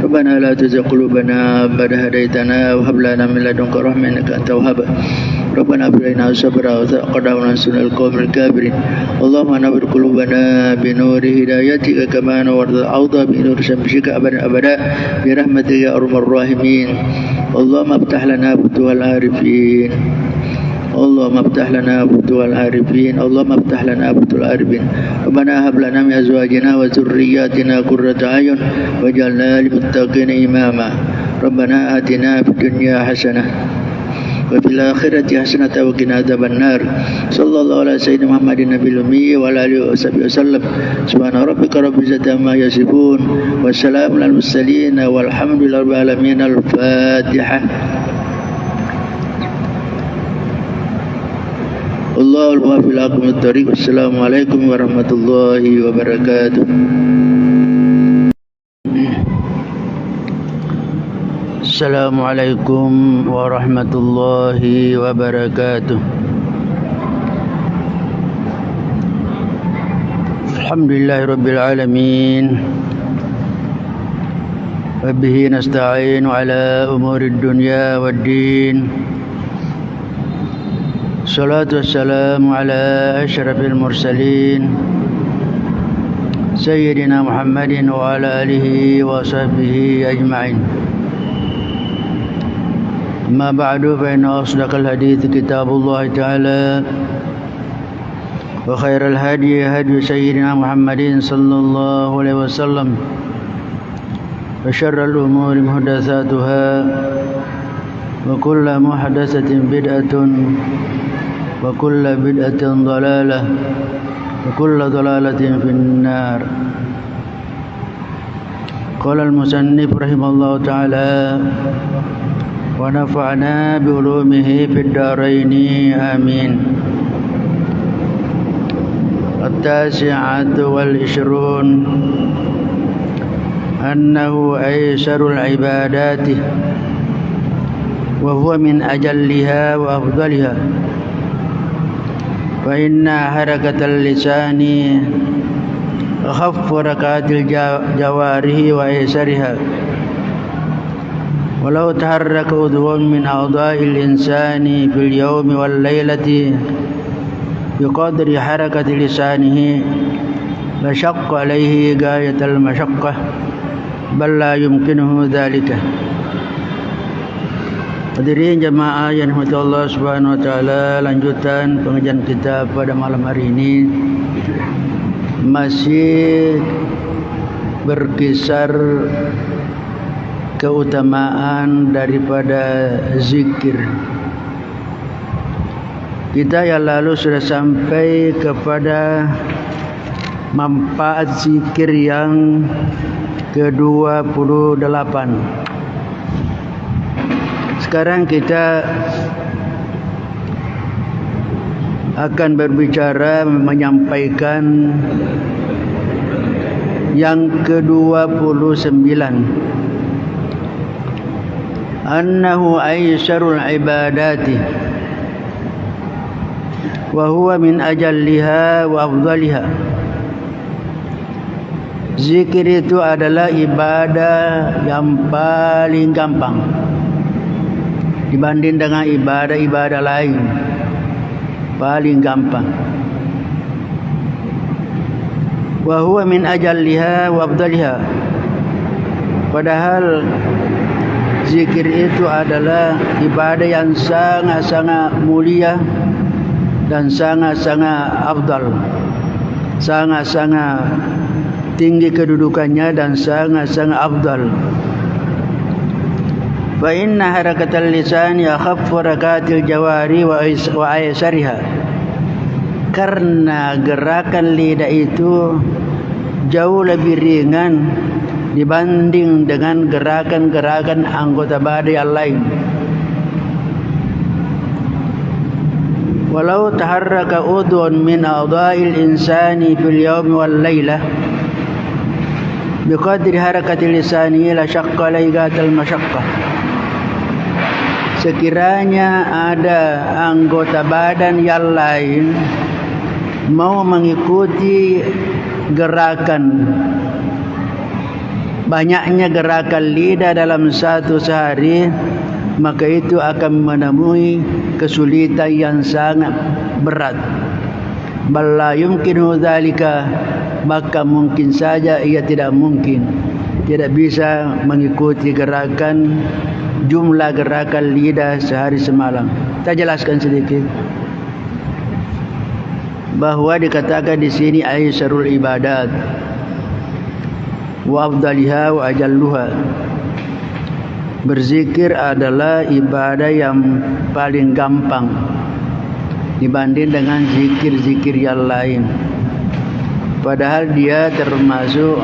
ربنا لا تزغ قلوبنا بعد إذ هديتنا وهب لنا من لدنك رحمة إنك أنت الوهاب ربنا هب لنا صبرا وتقنا وانصرنا القوم الكافرين اللهم نور قلوبنا بنور هدايتك كما نورت الأرض بنور شمسك أبدا أبدا برحمتك يا أرحم الراحمين اللهم افتح لنا فتوح العارفين اللهم افتح لنا فتوح العارفين اللهم افتح لنا فتوح العارفين ربنا هب لنا من أزواجنا وذرياتنا قرة أعين واجعلنا للمتقين إماما ربنا آتنا في الدنيا حسنة وفي الآخرة حسنة وقنا عذاب النار صلى الله على سيدنا محمد النبي الأمي وعلى آله وصحبه وسلم سبحان ربك رب العزة عما يصفون والسلام على المرسلين والحمد لله رب العالمين. الفاتحة. Allahul muwaffiq ila thariq. Wassalamualaikum warahmatullahi wabarakatuh. Assalamualaikum warahmatullahi wabarakatuh. Alhamdulillahirabbil alamin. Wa bihi nasta'inu ala umurid dunya waddin. Salatu wassalamu ala asyrafil mursalin Sayyidina Muhammadin wa ala alihi wa sahbihi ajma'in. Amma ba'du fa inna asdaqal hadits kitabullah ta'ala wa khairal hadi hadi Sayyidina Muhammadin sallallahu alaihi wasallam wa syarrul umuri muhdatsatuha wa kullu muhdatsatin bid'atun wa kullu bid'atin dhalalah wa kullu dhalalatin finnar. Qala al-musannif rahimahullahu ta'ala wa nafa'na bi ulumihi fid dharain amin. At-tasi'atu wal 'ishrun annahu aysarul ibadati wa huwa min ajalliha wa afdaliha. فإن حركة اللسان أخف ركعات الجوارح وأيسرها ولو تحرك عضو من أعضاء الإنسان في اليوم والليلة بقدر حركة لسانه لشق عليه غاية المشقة بل لا يمكنه ذلك. Hadirin jamaah yang dirahmati Allah Subhanahu wa taala, lanjutan pengajian kita pada malam hari ini masih berkisar keutamaan daripada zikir. Kita yang lalu sudah sampai kepada manfaat zikir yang ke-28. Sekarang kita akan berbicara menyampaikan yang ke-29. Annahu aysarul ibadati wa huwa min ajalliha wa afdaliha. Zikir itu adalah ibadah yang paling gampang dibanding dengan ibadah-ibadah lain. Paling gampang. Wa huwa min ajalliha wa afdaliha. Padahal zikir itu adalah ibadah yang sangat-sangat mulia dan sangat-sangat afdal. Sangat-sangat tinggi kedudukannya dan sangat-sangat afdal. Fa inna harakatal lisan yakhaffu harakatil jawari wa aysariha. Karena gerakan lidah itu jauh lebih ringan dibanding dengan gerakan-gerakan anggota badan yang lain. Walau taharraka udhun min a'dha'il insani fil yawmi wal lailah. biqadri harakati lisani la syaqqa laigatal masyaqqah. Sekiranya ada anggota badan yang lain mau mengikuti gerakan, banyaknya gerakan lidah dalam satu sehari, maka itu akan menemui kesulitan yang sangat berat. Balla yumkinu dzalika, maka mungkin saja ia tidak bisa mengikuti gerakan jumlah gerakan lidah sehari semalam. Kita jelaskan sedikit bahwa dikatakan di sini aisarul ibadat wa afdaliha wa ajalluha. Berzikir adalah ibadah yang paling gampang dibanding dengan zikir-zikir yang lain. Padahal dia termasuk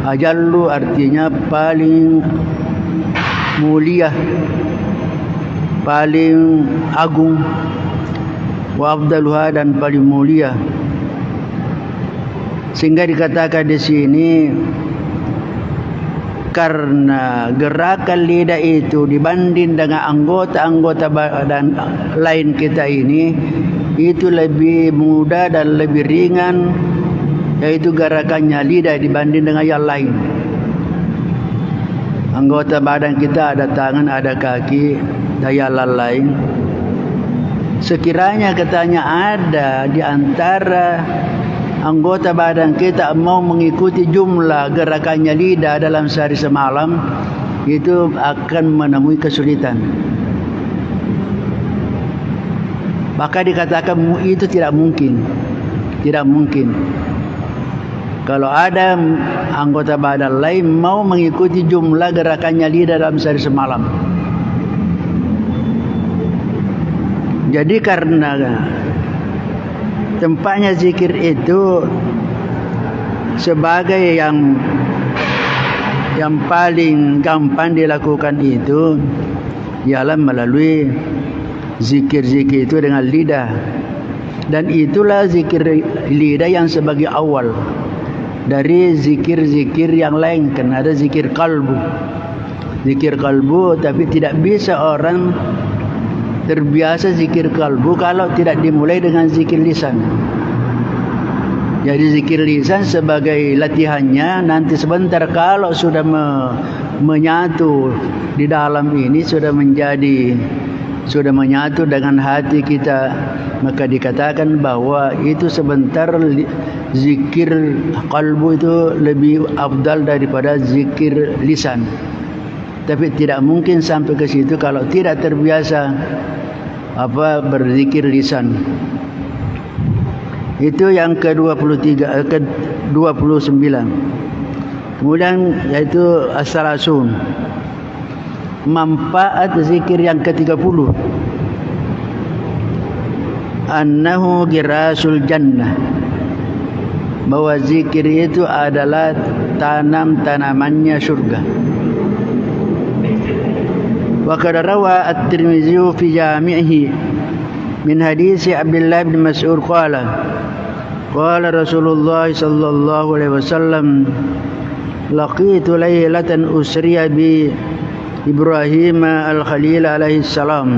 ajallu artinya paling mulia, paling agung, wa afdaluha dan paling mulia. Sehingga dikatakan di sini karena gerakan lidah itu dibanding dengan anggota-anggota badan lain kita ini, itu lebih mudah dan lebih ringan, yaitu gerakannya lidah dibanding dengan yang lain. Anggota badan kita ada tangan, ada kaki, dan yang lain. Sekiranya katanya ada di antara anggota badan kita mau mengikuti jumlah gerakannya lidah dalam sehari semalam, itu akan menemui kesulitan. Maka dikatakan itu tidak mungkin. Kalau ada anggota badan lain mau mengikuti jumlah gerakannya lidah dalam sehari semalam. Jadi karena tempatnya zikir itu sebagai yang paling gampang dilakukan itu ialah melalui zikir-zikir itu dengan lidah. Dan itulah zikir lidah yang sebagai awal dari zikir-zikir yang lain. Karena ada zikir kalbu, tapi tidak bisa orang terbiasa zikir kalbu kalau tidak dimulai dengan zikir lisan. Jadi zikir lisan sebagai latihannya, nanti sebentar kalau sudah menyatu di dalam ini, sudah menyatu dengan hati kita, maka dikatakan bahwa itu sebentar zikir kalbu itu lebih afdal daripada zikir lisan. Tapi tidak mungkin sampai ke situ kalau tidak terbiasa berzikir lisan. Itu yang ke-29. Kemudian yaitu as-salasun. Manfaat zikir yang ke-30. Annahu girasul jannah. Bahwa zikir itu adalah tanamannya surga. وقد روى الترمذي في جامعه من حديث عبد الله بن مسعود قال رسول الله صلى الله عليه وسلم لقيت ليلة أسري بإبراهيم الخليل عليه السلام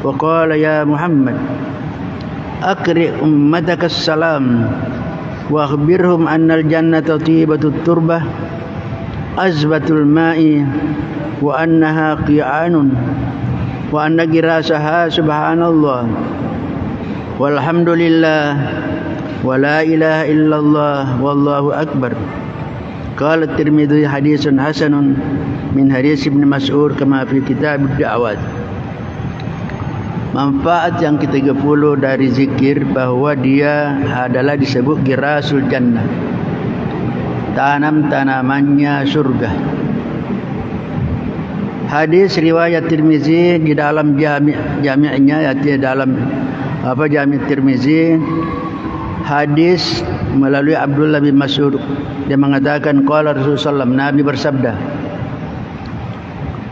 وقال يا محمد أقرئ أمتك السلام وأخبرهم أن الجنة طيبة التربة أزبة الماء وأنها قيعان وأن جراسها سبحان الله والحمد لله ولا إله إلا الله والله أكبر. قال الترمذي حديث حسن من حديث ابن مسعود كما في كتاب الدعوات. Manfaat yang ke-30 dari zikir bahwa dia adalah disebut girasul jannah, tanam-tanamannya surga. Hadis riwayat Tirmizi di dalam jami'nya, yaitu dalam Jami' Tirmizi, hadis melalui Abdullah bin Mas'ud, dia mengatakan qala Rasulullah, Nabi bersabda,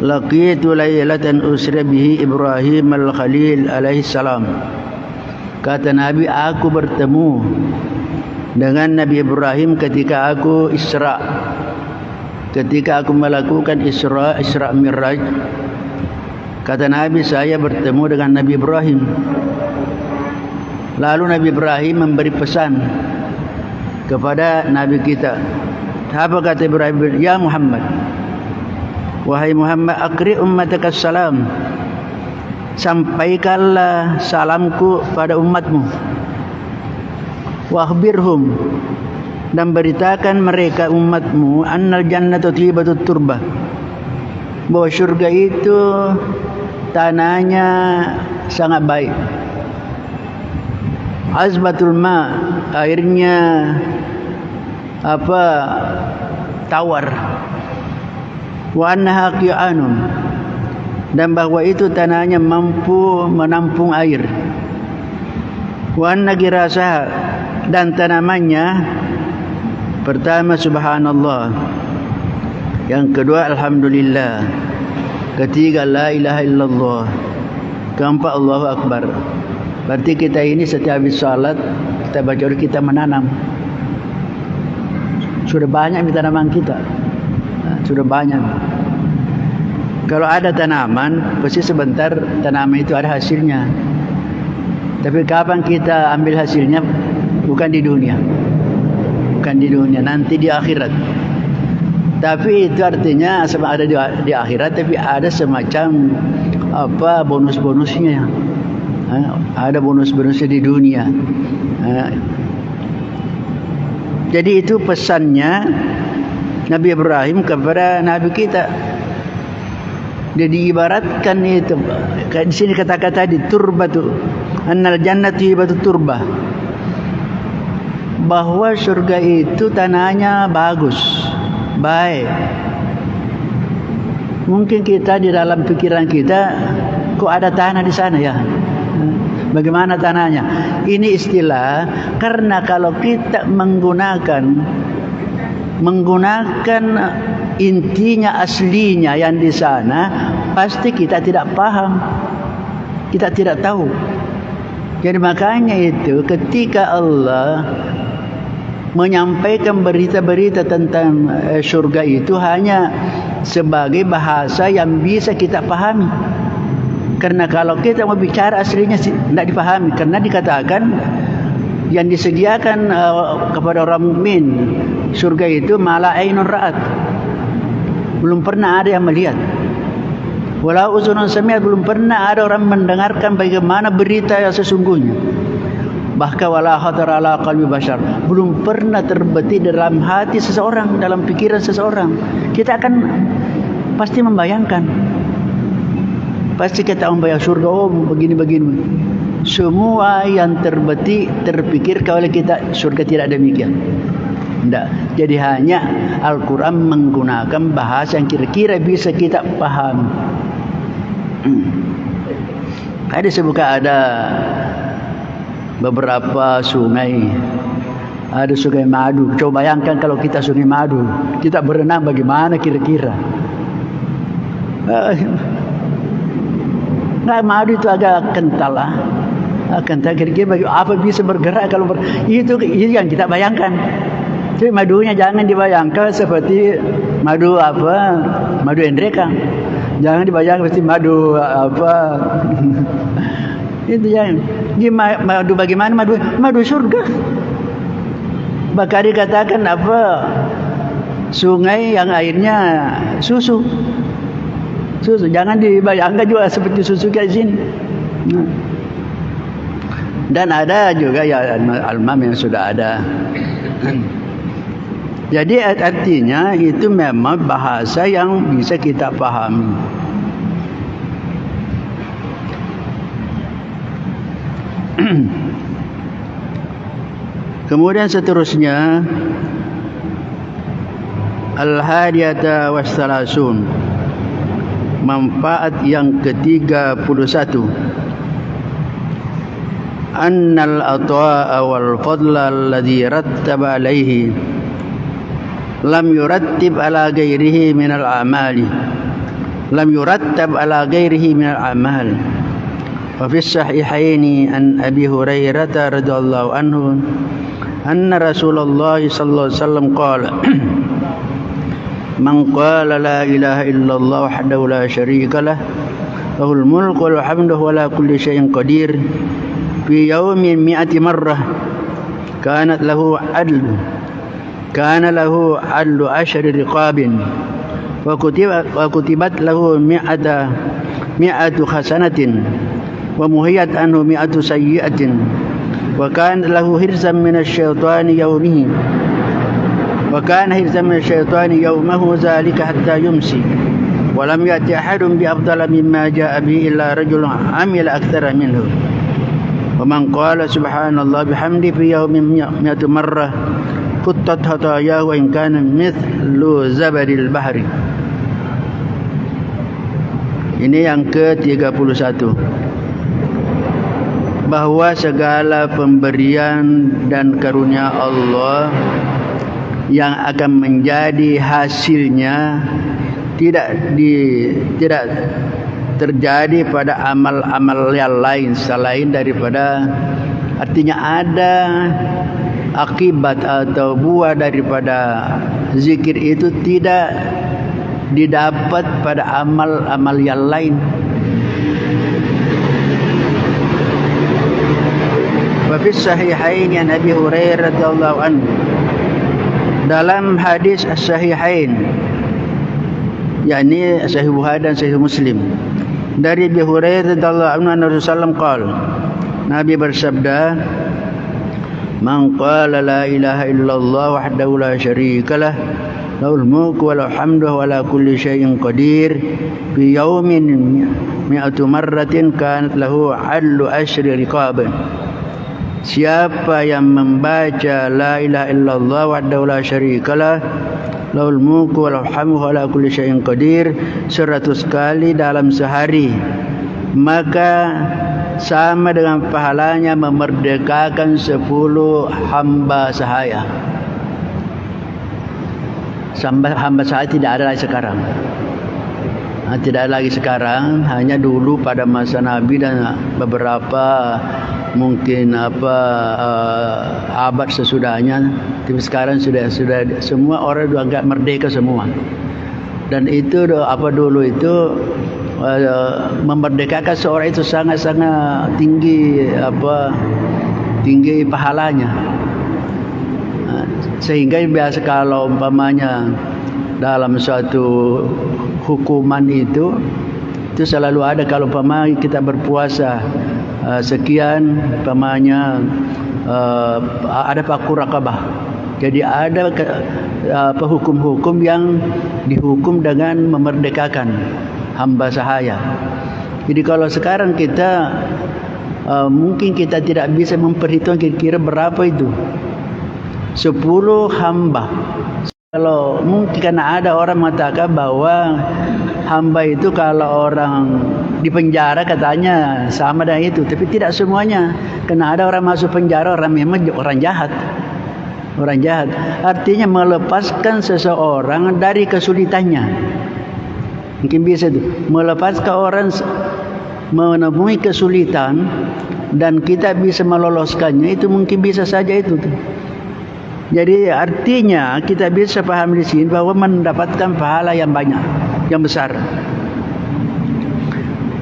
laqitu lailatan usra bihi Ibrahim al-Khalil alaihi salam. Kata Nabi, aku bertemu dengan Nabi Ibrahim ketika aku Isra. Ketika aku melakukan Isra Mi'raj, kata Nabi, saya bertemu dengan Nabi Ibrahim. Lalu Nabi Ibrahim memberi pesan kepada Nabi kita. Apa kata Ibrahim? Ya Muhammad, wahai Muhammad, akri ummataka salam, sampaikanlah salamku pada umatmu. Wakhbirhum, dan beritakan mereka umatmu, annal jannatu thiybatut turbah, bahwa syurga itu tanahnya sangat baik. Azbatul ma, airnya tawar. Wa annaha qi'anun, dan bahwa itu tanahnya mampu menampung air. Wa anna girasaha, dan tanamannya pertama subhanallah, yang kedua alhamdulillah, ketiga la ilaha illallah, keempat Allahu akbar. Berarti kita ini setiap habis salat kita baca doa, kita menanam. Sudah banyak di tanaman kita. Sudah banyak. Kalau ada tanaman, pasti sebentar tanaman itu ada hasilnya. Tapi kapan kita ambil hasilnya? Bukan di dunia. Bukan di dunia, nanti di akhirat. Tapi itu artinya sama ada di akhirat, tapi ada semacam bonus-bonusnya. Ada bonus-bonusnya di dunia. Jadi itu pesannya Nabi Ibrahim kepada Nabi kita. Dia diibaratkan itu. Di sini kata-kata di turbatu, annal jannatu thiybatut turbah, bahwa surga itu tanahnya bagus, baik. Mungkin kita di dalam pikiran kita, kok ada tanah di sana ya? Bagaimana tanahnya? Ini istilah, karena kalau kita menggunakan intinya aslinya yang di sana, pasti kita tidak paham, kita tidak tahu. Jadi makanya itu ketika Allah menyampaikan berita-berita tentang surga itu hanya sebagai bahasa yang bisa kita pahami. Karena kalau kita mau bicara aslinya tidak dipahami, karena dikatakan yang disediakan kepada orang mukmin surga itu mala ainun ra'at, belum pernah ada yang melihat. Walau uzunun sami'at, belum pernah ada orang mendengarkan bagaimana berita yang sesungguhnya. Bahkan wala khatara ala qalbi bashar, belum pernah terbetik dalam hati seseorang, dalam pikiran seseorang. Kita akan pasti membayangkan. Pasti kita membayang surga, oh begini-begini. Semua yang terpikir oleh kita, surga tidak demikian. Tidak. Jadi hanya Al-Quran menggunakan bahasa yang kira-kira bisa kita paham. Ada beberapa sungai. Ada sungai madu. Coba bayangkan kalau kita sungai madu, kita berenang bagaimana kira-kira? Nah, madu itu agak kental lah. Kental kira-kira apa bisa bergerak kalau itu yang kita bayangkan. Tapi madunya jangan dibayangkan seperti madu madu endrekang. Jangan dibayangkan seperti madu itu yang madu bagaimana madu surga. Bahkan dikatakan sungai yang airnya susu. Jangan dibayangkan juga seperti susu kayak sini. Dan ada juga ya almam yang sudah ada. Jadi artinya itu memang bahasa yang bisa kita pahami. Kemudian seterusnya al-hadiyata wassalasun, manfaat yang ke-31, annal atwa'a wal fadla alladhi rattaba alaihi lam yurattab ala ghairihi minal a'mali wa fi sahihaini an Abi Hurairah radhiyallahu anhu anna Rasulullah sallallahu alaihi wasallam qala man qala la ilaha illallah wahdahu la syarika lah lahul mulku wal hamdu wa la kulli syai'in qadir fi yawmin mi'ati marrah kanat lahu adlu ashri riqabin wa kutibat lahu mi'atu hasanatin wa muhiyat anhu mi'atu sayyi'atin wa kanat lahu hirzan minasyaitani yawmihi wa kana hirzan minasyaitani yawmahu zalika hatta yumsi wa lam ya'ti ahadun bi afdala mimma ja'a bi illa rajulun amila aktsara minhu wa man qala subhanallah bihamdi fi yawmin mi'atu marrah quttat hatayahu wa in kana mithlu zabadil bahri. Ini yang ke-31, bahwa segala pemberian dan karunia Allah yang akan menjadi hasilnya tidak terjadi pada amal-amal yang lain selain daripada, artinya ada akibat atau buah daripada zikir itu tidak didapat pada amal-amal yang lain. Wa fi sahihain an Abi Hurairah radhiyallahu anhu, dalam hadis as-sahihain, yakni Sahih Bukhari dan Sahih Muslim, dari Abi Hurairah radhiyallahu anhu Rasulullah qala, Nabi bersabda, man qala la ilaha illallah wahdahu la syarika lah lahul mulku wa lahul hamdu wa ala kulli syai'in qadir fi yawmin mi'atu marratin kanat lahu adlu ashri riqab. Siapa yang membaca la ilaha illallah wahdahu la syarikalah lahul mulku wa lahul hamdu wa ala kulli syai'in qadir 100 kali dalam sehari, maka sama dengan pahalanya memerdekakan 10 hamba sahaya. Hamba sahaya tidak ada lagi sekarang. Tidak ada lagi sekarang, hanya dulu pada masa Nabi dan beberapa mungkin abad sesudahnya. Tapi sekarang sudah semua orang dianggap merdeka semua. Dan itu dulu itu memerdekakan seorang itu sangat-sangat tinggi pahalanya. Sehingga biasa kalau umpamanya dalam suatu hukuman itu selalu ada, kalau umpamanya kita berpuasa sekian, umpamanya ada fakur raqabah. Jadi ada hukum-hukum yang dihukum dengan memerdekakan hamba sahaya. Jadi kalau sekarang kita mungkin kita tidak bisa memperhitungkan kira-kira berapa itu 10 hamba. Kalau mungkin karena ada orang mengatakan bahwa hamba itu kalau orang di penjara katanya sama dengan itu, tapi tidak semuanya. Karena ada orang masuk penjara orang memang orang jahat. Orang jahat artinya melepaskan seseorang dari kesulitannya. Mungkin bisa itu melepaskan orang menemui kesulitan dan kita bisa meloloskannya, itu mungkin bisa saja itu. Jadi artinya kita bisa paham di sini bahwa mendapatkan pahala yang banyak, yang besar.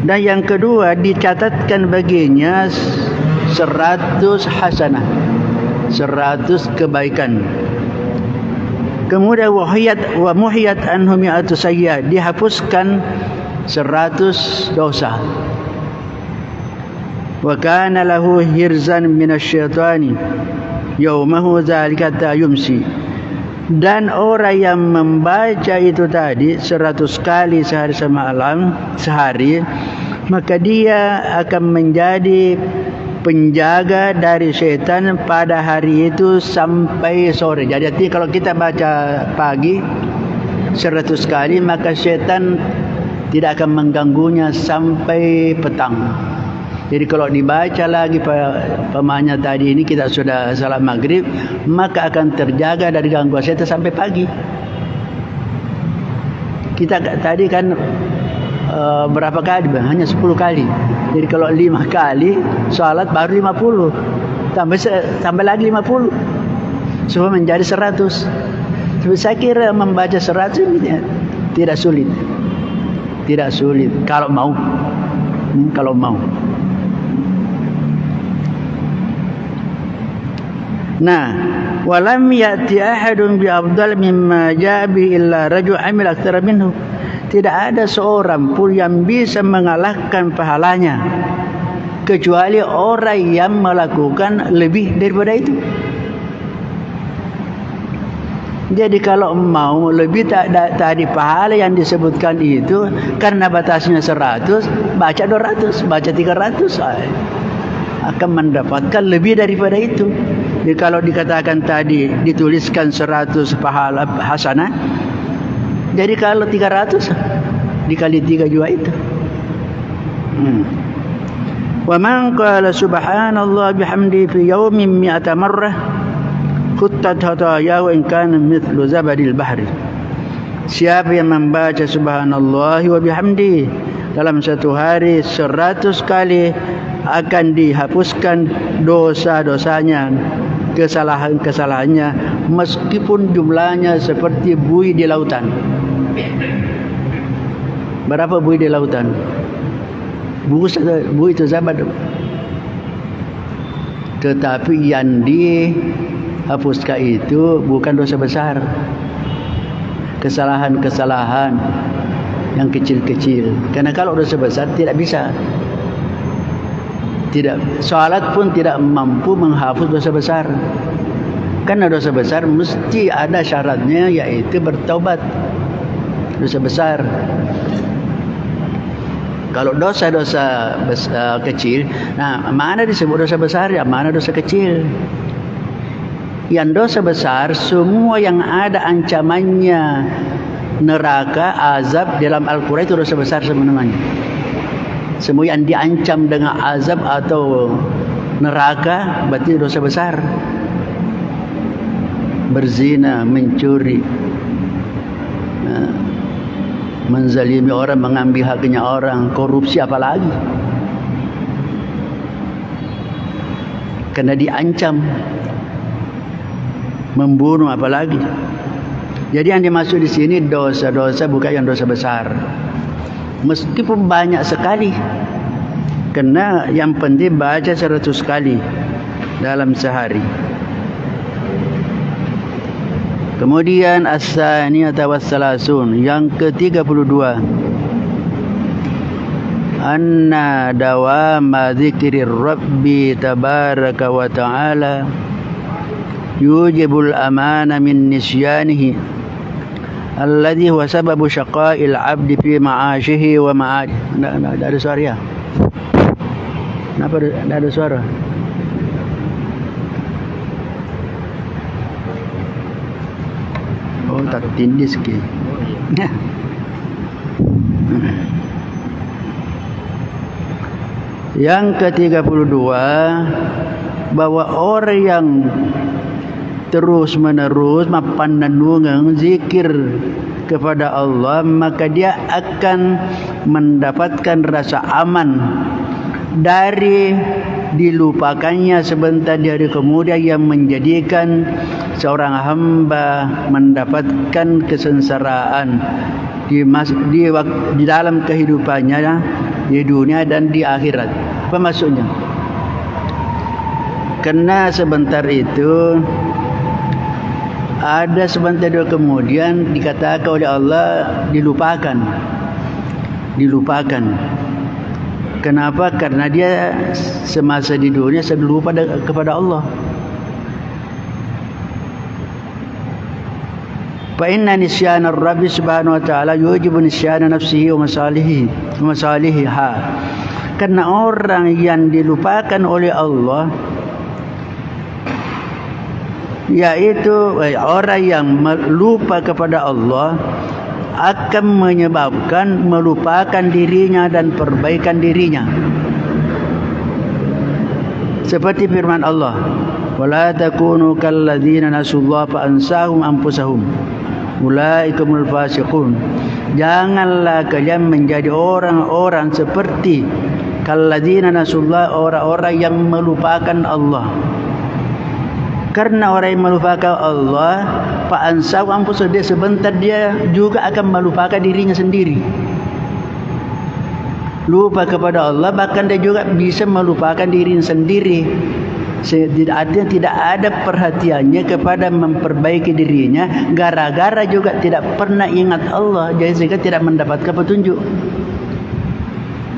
Dan yang kedua, dicatatkan baginya 100 hasanah, 100 kebaikan. Kemudian wa muhiyat anhu mi'atu sayyi'ah, dihapuskan 100 dosa. Wa kana lahu hirzan minasyaitani yaumahu zalika ta yumsi. Dan orang yang membaca itu tadi 100 kali sehari semalam sehari, maka dia akan menjadi penjaga dari syaitan pada hari itu sampai sore. Jadi kalau kita baca pagi 100 kali, maka syaitan tidak akan mengganggunya sampai petang. Jadi kalau dibaca lagi pemanya tadi ini kita sudah salat maghrib, maka akan terjaga dari gangguan syaitan sampai pagi. Kita tadi kan berapa kali? Hanya 10 kali. Jadi kalau 5 kali salat baru 50. Tambah lagi 50. supaya menjadi 100. Tapi saya kira membaca 100 ini tidak sulit. Tidak sulit kalau mau. Kalau mau. Nah, walam ya'ti ahadun bi afdal mimma ja'a bi illa rajul amil aktsara minhu. Tidak ada seorang pun yang bisa mengalahkan pahalanya kecuali orang yang melakukan lebih daripada itu. Jadi kalau mau lebih tadi pahala yang disebutkan itu karena batasnya 100, baca 200, baca 300 akan mendapatkan lebih daripada itu. Jadi kalau dikatakan tadi dituliskan 100 pahala hasanah, jadi kalau 300 dikali 3 juga itu. Wa man qala subhanallah bihamdi fi yawmin 100 marrah khuttat hatayahu in kana mithlu zabadil bahri. Siapa yang membaca subhanallah wa bihamdi dalam satu hari 100 kali akan dihapuskan dosa-dosanya, kesalahan-kesalahannya, meskipun jumlahnya seperti buih di lautan. Berapa buih di lautan? Buih itu zabad. Tetapi yang dihapuskan itu bukan dosa besar, kesalahan-kesalahan yang kecil-kecil. Karena kalau dosa besar tidak bisa. Salat pun tidak mampu menghapus dosa besar. Karena dosa besar mesti ada syaratnya, yaitu bertaubat. Dosa besar. Kalau dosa-dosa kecil, nah mana disebut dosa besar, ya mana dosa kecil. Yang dosa besar semua yang ada ancamannya neraka, azab dalam Al-Quran itu dosa besar sebenarnya. Semua yang diancam dengan azab atau neraka berarti dosa besar. Berzina, mencuri, menzalimi orang, mengambil haknya orang, korupsi apalagi. Karena diancam, membunuh apalagi. Jadi yang dimaksud di sini dosa-dosa bukan yang dosa besar. Meskipun banyak sekali. Kena yang penting baca 100 kali dalam sehari. Kemudian as-saniyata was-salasun, yang ke-32. Anna dawama dzikrir rabbi tabaraka wa ta'ala yujibul amana min nisyanihi alladhi huwa sababu syaqa'il 'abdi fi ma'ashihi wa ma'ad. Tidak ada suara ya? Kenapa tidak ada suara? Oh, tak tindih sikit. Yang ke-32, bahwa orang yang terus menerus mapandanungan zikir kepada Allah, maka dia akan mendapatkan rasa aman dari dilupakannya sebentar di hari kemudian, yang menjadikan seorang hamba mendapatkan kesengsaraan di dalam kehidupannya di dunia dan di akhirat. Apa maksudnya? Karena sebentar itu ada sebentar kemudian dikatakan oleh Allah dilupakan. Kenapa? Karena dia semasa di dunia selalu lupa kepada Allah. Fa inna nisyana Rabbi subhanahu wa ta'ala yujibu nisyana nafsihi wa masalihiha. Karena orang yang dilupakan oleh Allah, yaitu orang yang lupa kepada Allah, akan menyebabkan melupakan dirinya dan perbaikan dirinya. Seperti firman Allah, wala takunu kalladzina nasullaha fa ansahum anfusahum ulaikumul fasiqun. Janganlah kalian menjadi orang-orang seperti kalladzina nasullaha, orang-orang yang melupakan Allah. Karena orang yang melupakan Allah, fa'ansau anfusahum, dia sebentar dia juga akan melupakan dirinya sendiri. Lupa kepada Allah, bahkan dia juga bisa melupakan dirinya sendiri. Artinya tidak ada perhatiannya kepada memperbaiki dirinya, gara-gara juga tidak pernah ingat Allah, jadi sehingga tidak mendapatkan petunjuk.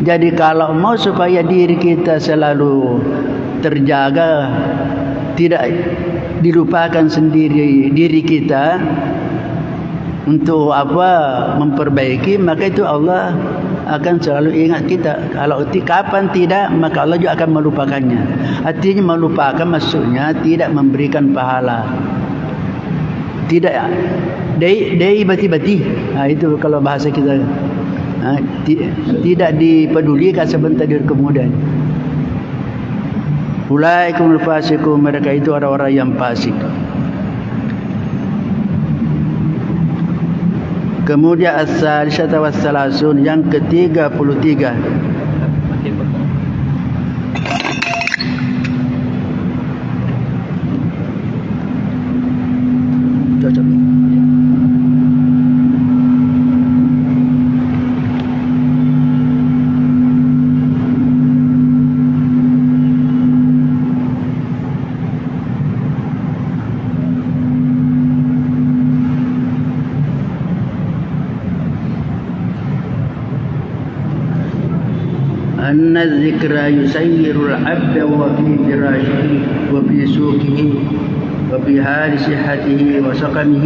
Jadi kalau mau supaya diri kita selalu terjaga, tidak dilupakan sendiri diri kita untuk memperbaiki, maka itu Allah akan selalu ingat kita. Kalau kapan tidak, maka Allah juga akan melupakannya. Artinya melupakan maksudnya tidak memberikan pahala, tidak dai bati-bati. Itu kalau bahasa kita, tidak dipedulikan sebentar dari kemudian. Ulaikumul fasiqun, mereka itu orang-orang yang fasik. Kemudian as-salisata was-salasun, yang ke-33. Cocok. أن الذكر يسير العبد وفي فراشه وفي سوقه وفي حال صحته وسقمه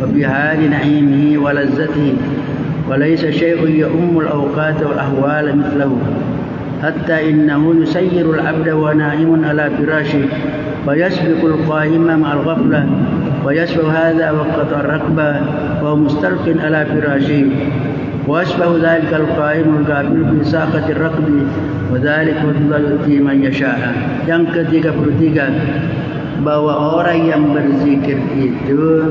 وفي حال نعيمه ولذته، وليس شيء يؤم الأوقات والأحوال مثله، حتى إنه يسير العبد ونائم على فراشه ويسبق القائم مع الغفلة، ويسبق هذا وقت الركبة وهو مستلق على فراشه، وأشبه ذلك القائم الغافل في ساقة الركب، وذلك فضل يؤتي من يشاء. Yang ke-33, bahwa orang yang berzikir itu,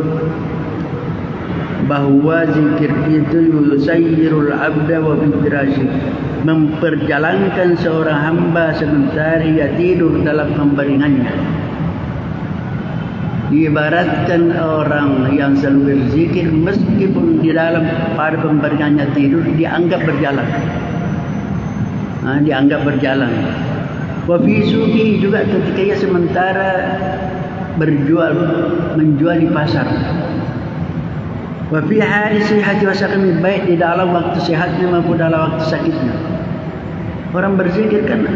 bahwa zikir itu yusayyirul abda wa fidrashi, memperjalankan seorang hamba sementara ia tidur dalam pembaringannya. Diibaratkan orang yang selalu berzikir meskipun di dalam pada pembaringannya tidur, dianggap berjalan. Dianggap berjalan. Wa fi suqi, juga ketika ia sementara menjual di pasar. Wa fi hali sihhati wa saqami, baik di dalam waktu sehatnya maupun dalam waktu sakitnya. Orang berzikir kan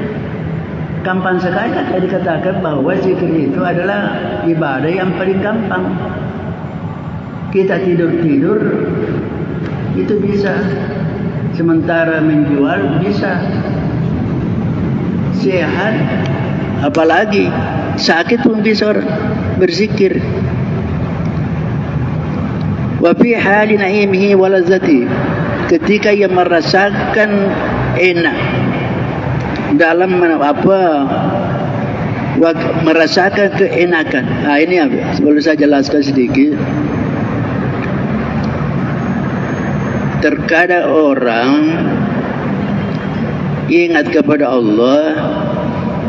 gampang sekali, kan dikatakan bahwa zikir itu adalah ibadah yang paling gampang. Kita tidur-tidur itu bisa, sementara menjual bisa, sehat apalagi sakit pun bisa berzikir. Wa fi hali naimihi wa lazzati, ketika ia merasakan enak dalam merasakan keenakan. Ini sebelum saya jelaskan sedikit. Terkadang orang ingat kepada Allah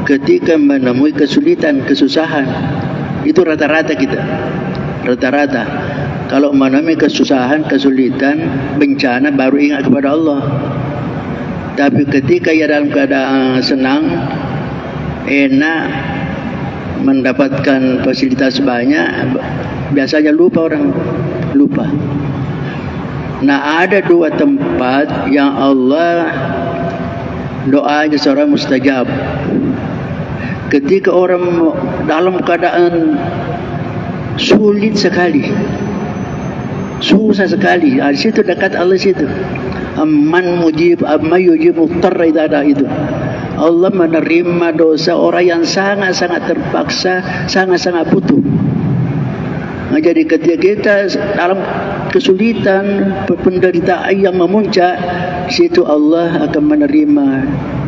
ketika menemui kesulitan, kesusahan. Itu rata-rata kita. Rata-rata kalau menemui kesusahan, kesulitan, bencana, baru ingat kepada Allah. Tapi ketika ia dalam keadaan senang, enak, mendapatkan fasilitas banyak, biasanya lupa orang. Lupa. Nah, ada dua tempat yang Allah doanya seorang mustajab. Ketika orang dalam keadaan sulit sekali, susah sekali, di situ dekat Allah situ. Amman yujib mutarra, itu Allah menerima dosa orang yang sangat-sangat terpaksa, sangat-sangat butuh. Jadi ketika kita dalam kesulitan, penderitaan yang memuncak, situ Allah akan menerima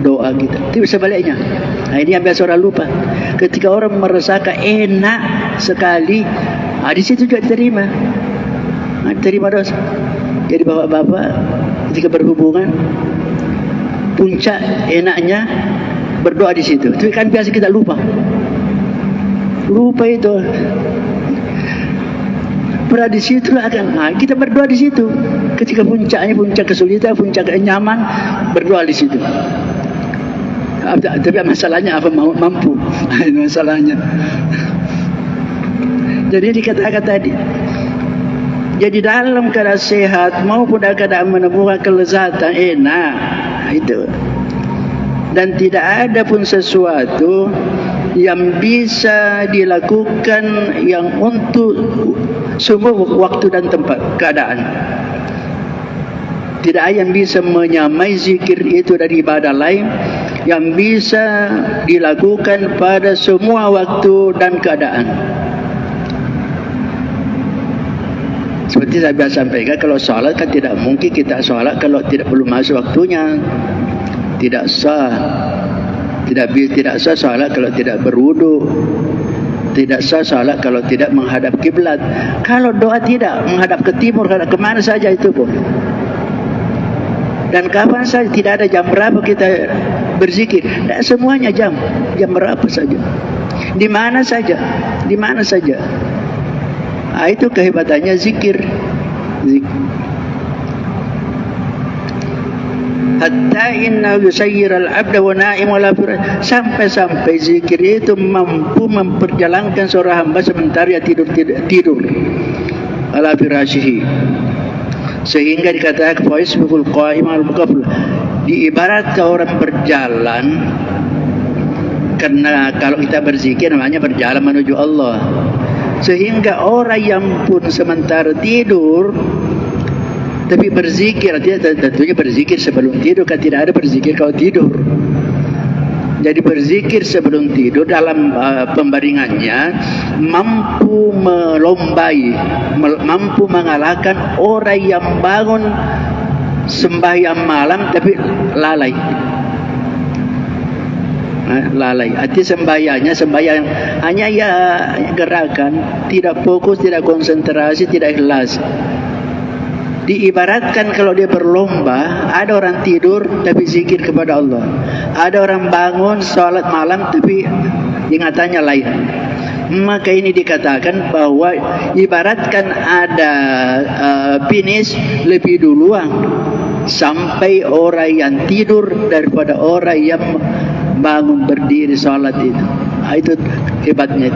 doa kita. Tapi sebaliknya, ini yang biasa orang lupa. Ketika orang merasakan enak sekali, di situ juga diterima, diterima dosa. Jadi bapak-bapak ketika berhubungan, puncak enaknya berdoa di situ. Itu kan biasa kita lupa. lupa itu. Berada di situ akan kita berdoa di situ. Ketika puncaknya, puncak kesulitan, puncak nyaman, berdoa di situ. Tapi masalahnya apa? Mampu. Itu masalahnya. Jadi dikatakan tadi, jadi dalam keadaan sehat maupun dalam keadaan menemukan kelezatan enak itu. Dan tidak ada pun sesuatu yang bisa dilakukan yang untuk semua waktu dan tempat keadaan. Tidak ada yang bisa menyamai zikir itu dari ibadah lain yang bisa dilakukan pada semua waktu dan keadaan. Seperti saya biasa sampaikan, kalau solat kan tidak mungkin kita solat kalau belum masuk waktunya. Tidak sah. Tidak sah salat kalau tidak berwudu. Tidak sah salat kalau tidak menghadap kiblat. Kalau doa tidak menghadap ke timur, ke mana saja itu pun. Dan kapan saja, tidak ada jam berapa kita berzikir. Dan semuanya jam berapa saja. Di mana saja. Itu kehebatannya zikir. Hatta inna yusayyiral abda wa na'im wala firah. Sampai zikir itu mampu memperjalankan seorang hamba sementara dia tidur ala firashihi, sehingga dikatakan faisbul qa'im al-muqaffal, diibaratkan orang berjalan. Karena kalau kita berzikir namanya berjalan menuju Allah. Sehingga orang yang pun sementara tidur tapi berzikir, tentunya berzikir sebelum tidur, kan tidak ada berzikir kalau tidur. Jadi berzikir sebelum tidur dalam pembaringannya mampu melombai, mampu mengalahkan orang yang bangun sembahyang malam tapi lalai. Arti sembahyang hanya ya gerakan, tidak fokus, tidak konsentrasi, tidak ikhlas. Diibaratkan kalau dia berlomba, ada orang tidur tapi zikir kepada Allah, ada orang bangun salat malam tapi ingatannya lain. Maka ini dikatakan bahwa ibaratkan ada finish lebih duluan sampai orang yang tidur daripada orang yang bangun berdiri salat itu. Itu hebatnya.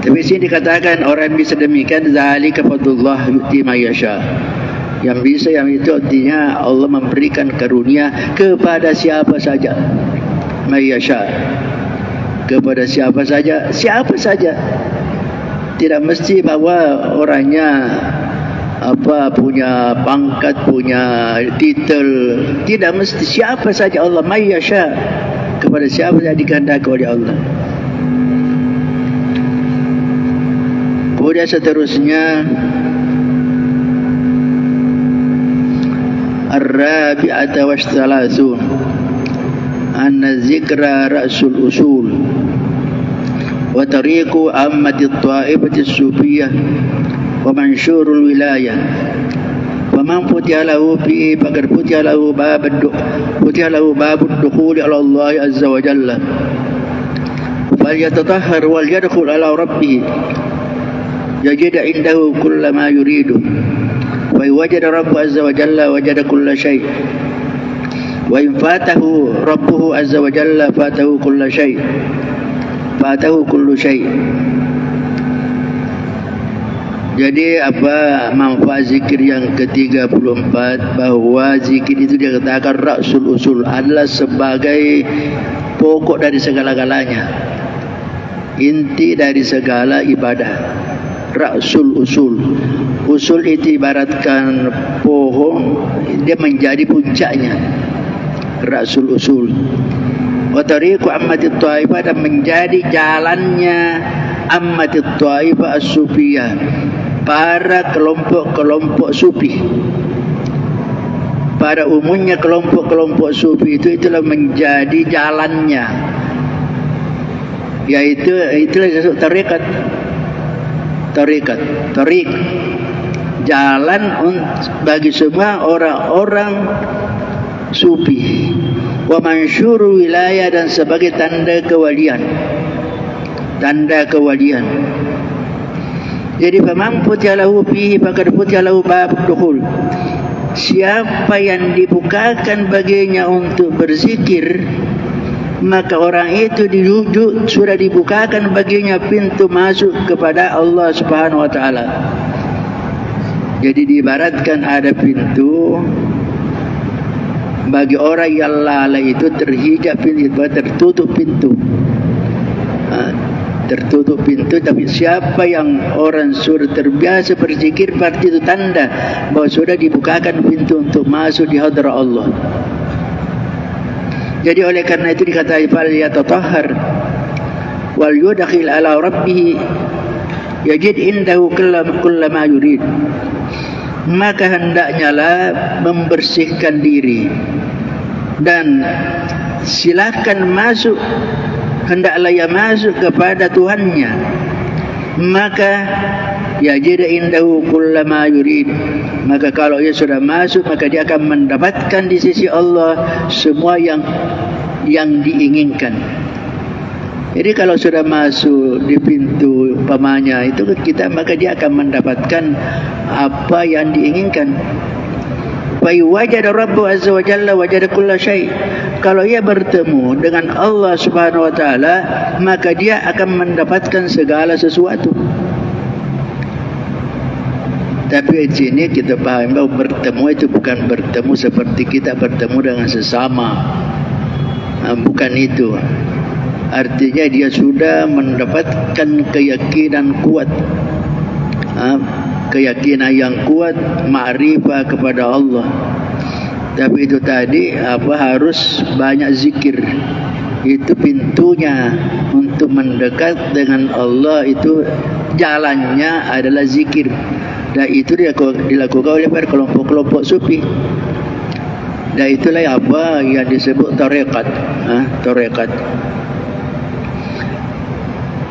Tapi sini dikatakan orang yang bisa demikian, zalika fadlullah yu'ti may yasha. Yang bisa, yang itu artinya Allah memberikan karunia kepada siapa saja. May yasha. Kepada siapa saja. Tidak mesti bahwa orangnya punya pangkat, punya titel. Tidak mesti, siapa saja Allah may yasha. Kepada siapa saja dikehendaki oleh Allah. Kemudian seterusnya Ar-rabi'ata wash-thalathun anna zikra ra'sul usul wa tariqu ammati at-ta'ifati as-sufiyyah wa mansyurul wilayah wa man futiha lahu fi faqad futiha lahu babud dukhuli ala Allah azza wa jalla falyatatahhar wal yadkhul ala rabbih yajid indahu kulla ma yuridu wa wajada rabbuhu azza wa jalla wajada kulla shay wa in fatahu rabbuhu azza wa jalla fatahu kullu shay. Jadi apa manfaat zikir yang ke-34? Bahwa zikir itu dikatakan ra'sul usul, adalah sebagai pokok dari segala-galanya, inti dari segala ibadah. Ra'sul usul. Usul itu ibaratkan pohon, dia menjadi puncaknya. Ra'sul usul. Wa tariqu ammatit ta'ifah, dan menjadi jalannya ammatit ta'ifah as-sufiyah, para kelompok-kelompok sufi. Pada umumnya kelompok-kelompok sufi itulah menjadi jalannya, yaitu itulah tariq, jalan bagi semua orang-orang sufi. wa mansyuru wilayah, dan sebagai tanda kewalian. Tanda kewalian. Jadi faman futiha lahu fihi faqad futiha lahu babud dukhul. Siapa yang dibukakan baginya untuk berzikir, maka orang itu sudah dibukakan baginya pintu masuk kepada Allah Subhanahu wa taala. Jadi diibaratkan ada pintu bagi orang yang lalai, itu terhijab pintu, tertutup pintu. Tertutup pintu, tapi siapa yang orang sudah terbiasa berzikir, berarti itu tanda bahwa sudah dibukakan pintu untuk masuk di hadrat Allah. Jadi oleh karena itu dikatakan fal yatatahhar wal yudkhil ala rabbih yajid indahu kullama yurid. Maka hendaknya lah membersihkan diri dan silakan masuk, hendaklah ia masuk kepada Tuhannya, maka yajid indahu kullama yurid. Maka kalau ia sudah masuk, maka dia akan mendapatkan di sisi Allah semua yang diinginkan. Jadi kalau sudah masuk di pintu umpamanya itu kita, maka dia akan mendapatkan apa yang diinginkan. Fa wajada rabbu azza wa jalla wajada kulla syai'. Kalau ia bertemu dengan Allah Subhanahu wa taala, maka dia akan mendapatkan segala sesuatu. Tapi di sini kita paham bahawa bertemu itu bukan bertemu seperti kita bertemu dengan sesama. Bukan itu. Artinya dia sudah mendapatkan keyakinan kuat. Keyakinan yang kuat, ma'rifah kepada Allah. Tapi itu tadi harus banyak zikir. Itu pintunya untuk mendekat dengan Allah, itu jalannya adalah zikir. Dan itu dilakukan oleh kelompok-kelompok sufi. Dan itulah apa yang disebut tarekat. Tarekat.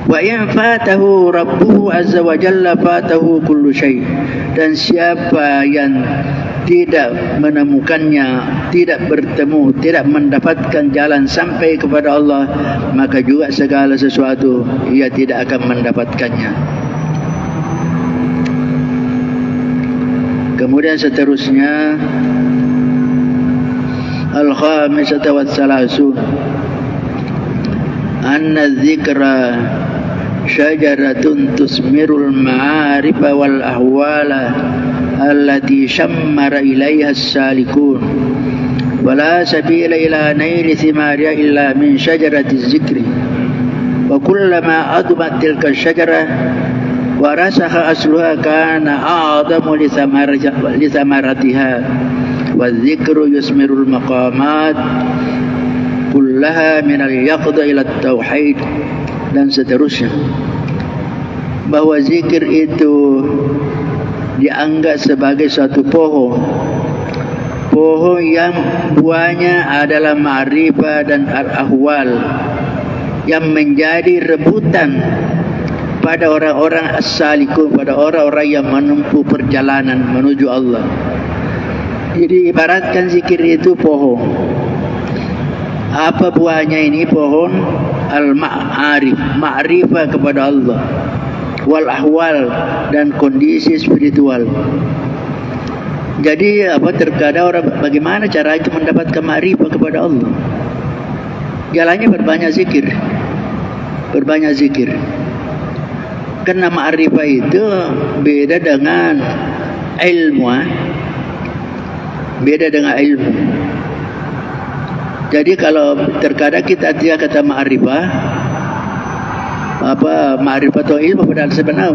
Wa in fatahu rabbuhu azza wa jalla fatahu kullu syai'. Dan siapa yang tidak menemukannya, tidak bertemu, tidak mendapatkan jalan sampai kepada Allah, maka juga segala sesuatu ia tidak akan mendapatkannya. Kemudian seterusnya al-khamisata wa thalathun anna dzikra syajaratun tusmirul ma'arifa wal ahwala allati shammara ilaiha as-salikun wala sabila ila naili thimariha illa min syajarati dzikri wa kullama adbat tilka syajarah wa rasakha asluha kana a'zamu li thamaratiha wa dzikru yusmirul maqamat kullaha min al-yaqda ila at-tauhid, dan seterusnya. Bahwa zikir itu dianggap sebagai suatu pohon yang buahnya adalah ma'rifah dan al-ahwal, yang menjadi rebutan pada orang-orang as-salikun, pada orang-orang yang menempuh perjalanan menuju Allah. Jadi ibaratkan zikir itu pohon. Apa buahnya ini? Pohon al-ma'arif, ma'rifah kepada Allah, wal ahwal, dan kondisi spiritual. Jadi terkadang orang, bagaimana cara itu mendapatkan ma'rifah kepada Allah? Jalannya berbanyak zikir. Berbanyak zikir. Karena ma'rifah itu beda dengan ilmu. Beda dengan ilmu. Jadi kalau terkadang kita tidak kata ma'rifah, ma'rifah atau ilmu, padahal sebenarnya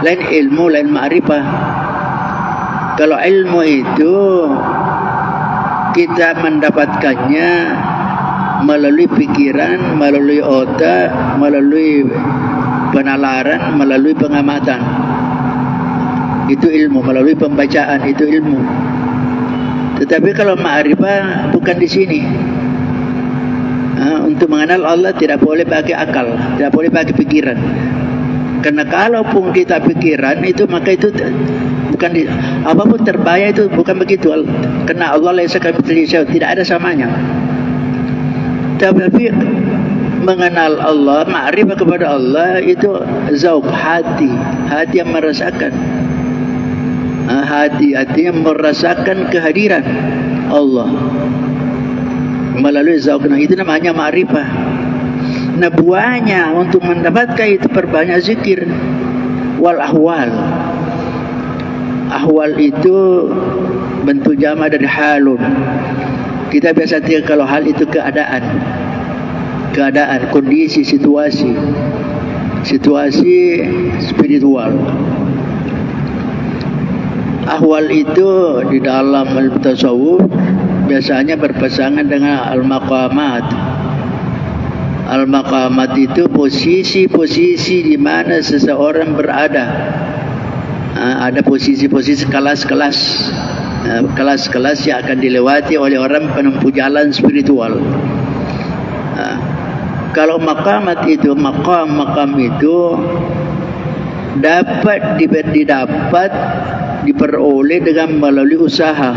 lain ilmu, lain ma'rifah. Kalau ilmu itu kita mendapatkannya melalui pikiran, melalui otak, melalui penalaran, melalui pengamatan. Itu ilmu, melalui pembacaan, itu ilmu. Tetapi kalau ma'rifah bukan di sini. Untuk mengenal Allah tidak boleh pakai akal, tidak boleh pakai pikiran. Karena kalaupun kita pikiran itu, maka itu bukan apapun terbayang itu bukan begitu. Karena Allah laisa kamitslihi syai'un, tidak ada samanya. Tapi mengenal Allah, ma'rifah kepada Allah itu zauq, hati yang merasakan. Hati yang merasakan kehadiran Allah melalui zauq. Itu namanya ma'rifah. Nah, buahnya untuk mendapatkan itu perbanyak zikir. Wal ahwal. Ahwal itu bentuk jama dari halun. Kita biasa tiga kalau hal itu keadaan, kondisi, situasi spiritual. Ahwal itu di dalam tasawuf biasanya berpasangan dengan al-maqamat. Al-maqamat itu posisi-posisi di mana seseorang berada. Ada posisi-posisi kelas-kelas yang akan dilewati oleh orang penempuh jalan spiritual. Kalau maqamat itu, maqam itu dapat diperoleh dengan melalui usaha.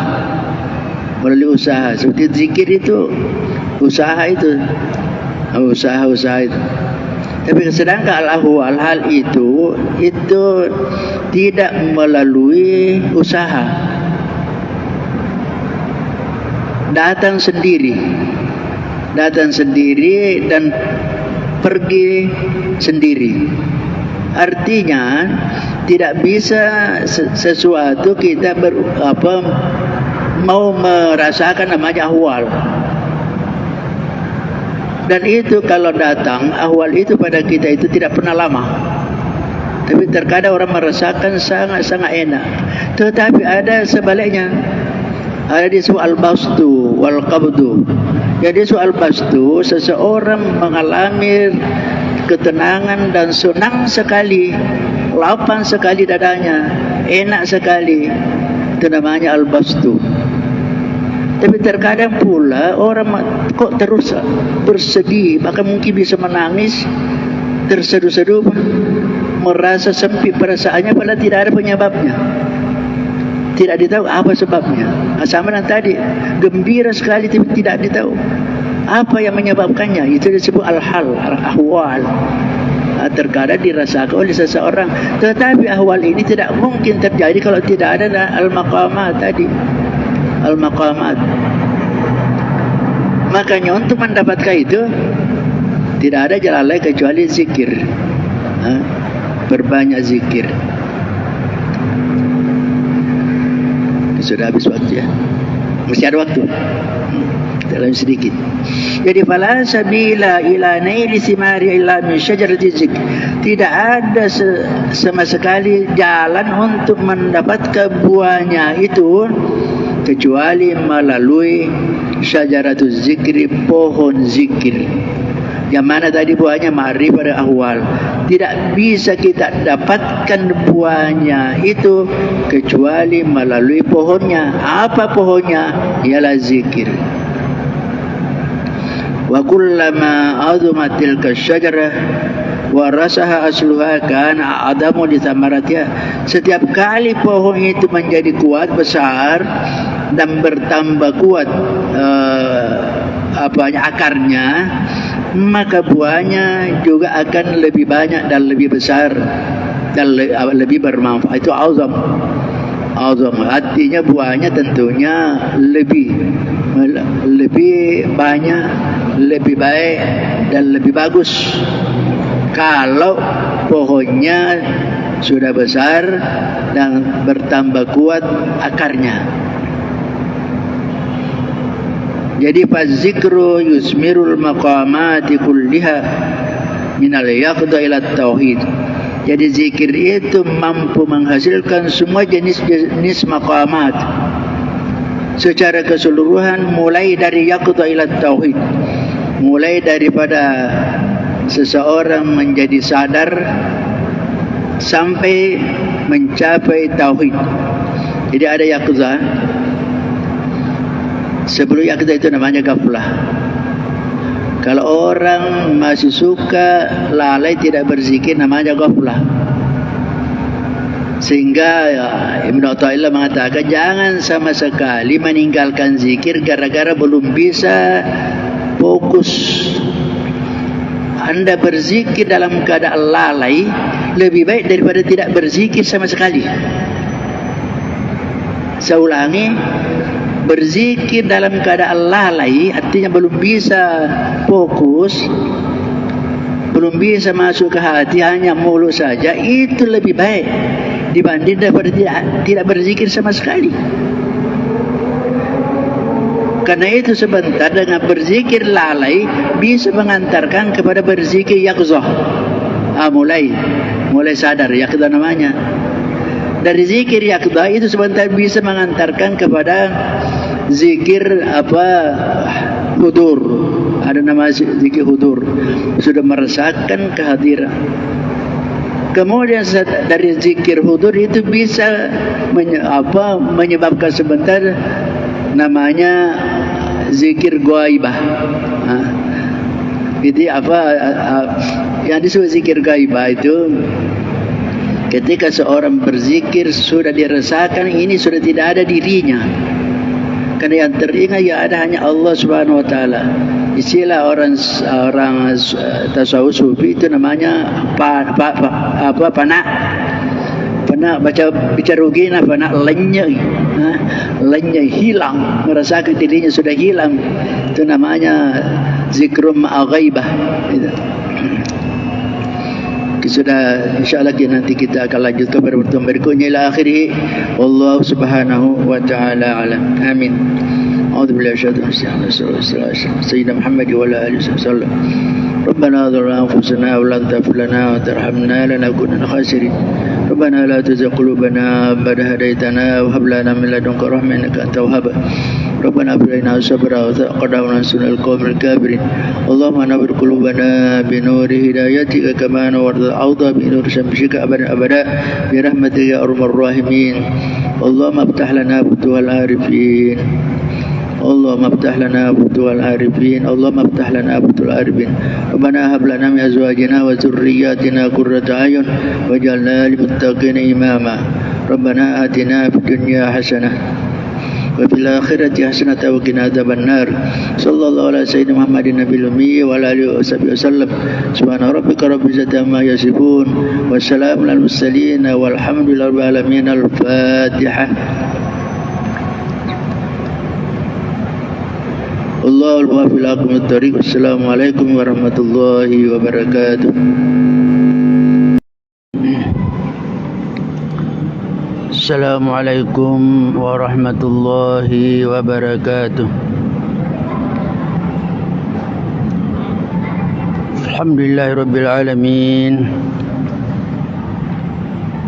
Seperti zikir itu usaha itu. Tapi sedangkan al-ahwal, hal itu tidak melalui usaha, datang sendiri dan pergi sendiri. Artinya tidak bisa sesuatu kita mau merasakan namanya ahwal. Dan itu kalau datang ahwal itu pada kita itu tidak pernah lama. Tapi terkadang orang merasakan sangat-sangat enak. Tetapi ada sebaliknya. Ada di soal bastu wal qabdu. Jadi soal bastu, seseorang mengalami ketenangan dan senang sekali, lapang sekali dadanya, enak sekali. Itu namanya al-bastu. Tapi terkadang pula orang kok terus bersedih, bahkan mungkin bisa menangis, terseduh-seduh, merasa sempit perasaannya padahal tidak ada penyebabnya. Tidak ditahu apa sebabnya. Sama dengan tadi, gembira sekali tapi tidak ditahu apa yang menyebabkannya. Itu disebut al-hal, al-ahwal. Terkadang dirasakan oleh seseorang. Tetapi ahwal ini tidak mungkin terjadi kalau tidak ada al-maqamat tadi. Al-maqamat. Makanya untuk mendapatkan itu tidak ada jalan lain kecuali zikir. Berbanyak zikir. Sudah habis waktu ya. Masih ada waktu. Dalam sedikit. Jadi fala sabila ila naili simari illa min syajarati zikr. Tidak ada sama sekali jalan untuk mendapatkan buahnya itu kecuali melalui syajaratuz zikri, pohon zikir. Yang mana tadi buahnya ma'rifah dan ahwal. Tidak bisa kita dapatkan buahnya itu kecuali melalui pohonnya. Apa pohonnya? Ialah zikir. Wa kullama azumat tilka syajarah wa rasaha asluha kana adamu li thamaratiha. Setiap kali pohon itu menjadi kuat, besar dan bertambah kuat akarnya, maka buahnya juga akan lebih banyak dan lebih besar dan lebih bermanfaat. Itu azam. Artinya buahnya tentunya lebih banyak, lebih baik dan lebih bagus kalau pohonnya sudah besar dan bertambah kuat akarnya. Jadi fazikru yusmirul maqamati kulliha minal yaqda ila tauhid. Jadi zikir itu mampu menghasilkan semua jenis maqamat secara keseluruhan, mulai dari yaqda ila tauhid, mulai daripada seseorang menjadi sadar sampai mencapai tauhid. Jadi ada yaqda. Sebelum yaqda itu namanya ghaflah. Kalau orang masih suka lalai tidak berzikir namanya ghaflah. Sehingga ya, Ibnu Athaillah mengatakan jangan sama sekali meninggalkan zikir gara-gara belum bisa fokus. Anda berzikir dalam keadaan lalai lebih baik daripada tidak berzikir sama sekali. Saya ulangi, berzikir dalam keadaan lalai artinya belum bisa fokus, belum bisa masuk ke hati, hanya mulut saja, itu lebih baik dibanding daripada tidak berzikir sama sekali. Karena itu sebentar dengan berzikir lalai bisa mengantarkan kepada berzikir yaqzah. Mulai sadar, yaqzah namanya. Dari zikir yaqzah itu sebentar bisa mengantarkan kepada zikir hudur. Ada nama zikir hudur. Sudah merasakan kehadiran. Kemudian dari zikir hudur itu bisa menyebabkan sebentar namanya zikir ghaibah. Jadi yang disebut zikir ghaibah itu ketika seorang berzikir sudah dirasakan ini sudah tidak ada dirinya. Karena yang teringat ya ada hanya Allah Subhanahu wa taala. Istilah orang tasawuf sufi itu namanya fana. Fana bicara rugina fana lenyai. Lenyai, hilang, merasakan dirinya sudah hilang. Itu namanya zikrum ghaibah. Sudah, insyaAllah nanti kita akan lanjutkan pada pertemuan berikutnya ila akhirih. Allah Subhanahu wa ta'ala alam. Amin. أعوذ بالله من الشيطان الرجيم سيدنا محمد وعلى آله وسلم ربنا ظلمنا أنفسنا ولا تغفر لنا وترحمنا لنكونن خاسرين ربنا لا تزغ قلوبنا بعد إذ هديتنا وهب لنا من لدنك رحمة إنك أنت الوهاب ربنا هب لنا صبرا وتقنا وانصرنا القوم الكافرين اللهم نور قلوبنا بنور هدايتك كما نورت الأرض بنور شمسك أبدا أبدا برحمتك يا أرحم الراحمين اللهم افتح لنا فتوح العارفين اللهم افتح لنا فتوح العارفين اللهم افتح لنا فتوح العارفين ربنا هب لنا من أزواجنا وذرياتنا قرة أعين واجعلنا للمتقين إماما ربنا آتنا في الدنيا حسنة وفي الآخرة حسنة وقنا عذاب النار صلى الله على سيدنا محمد النبي الأمي وعلى آله وصحبه وسلم سبحان ربك رب العزة عما يصفون والسلام على المرسلين والحمد لله رب العالمين. الفاتحة. الله الموفق لكم الطريق. السلام عليكم ورحمة الله وبركاته. السلام عليكم ورحمة الله وبركاته. الحمد لله رب العالمين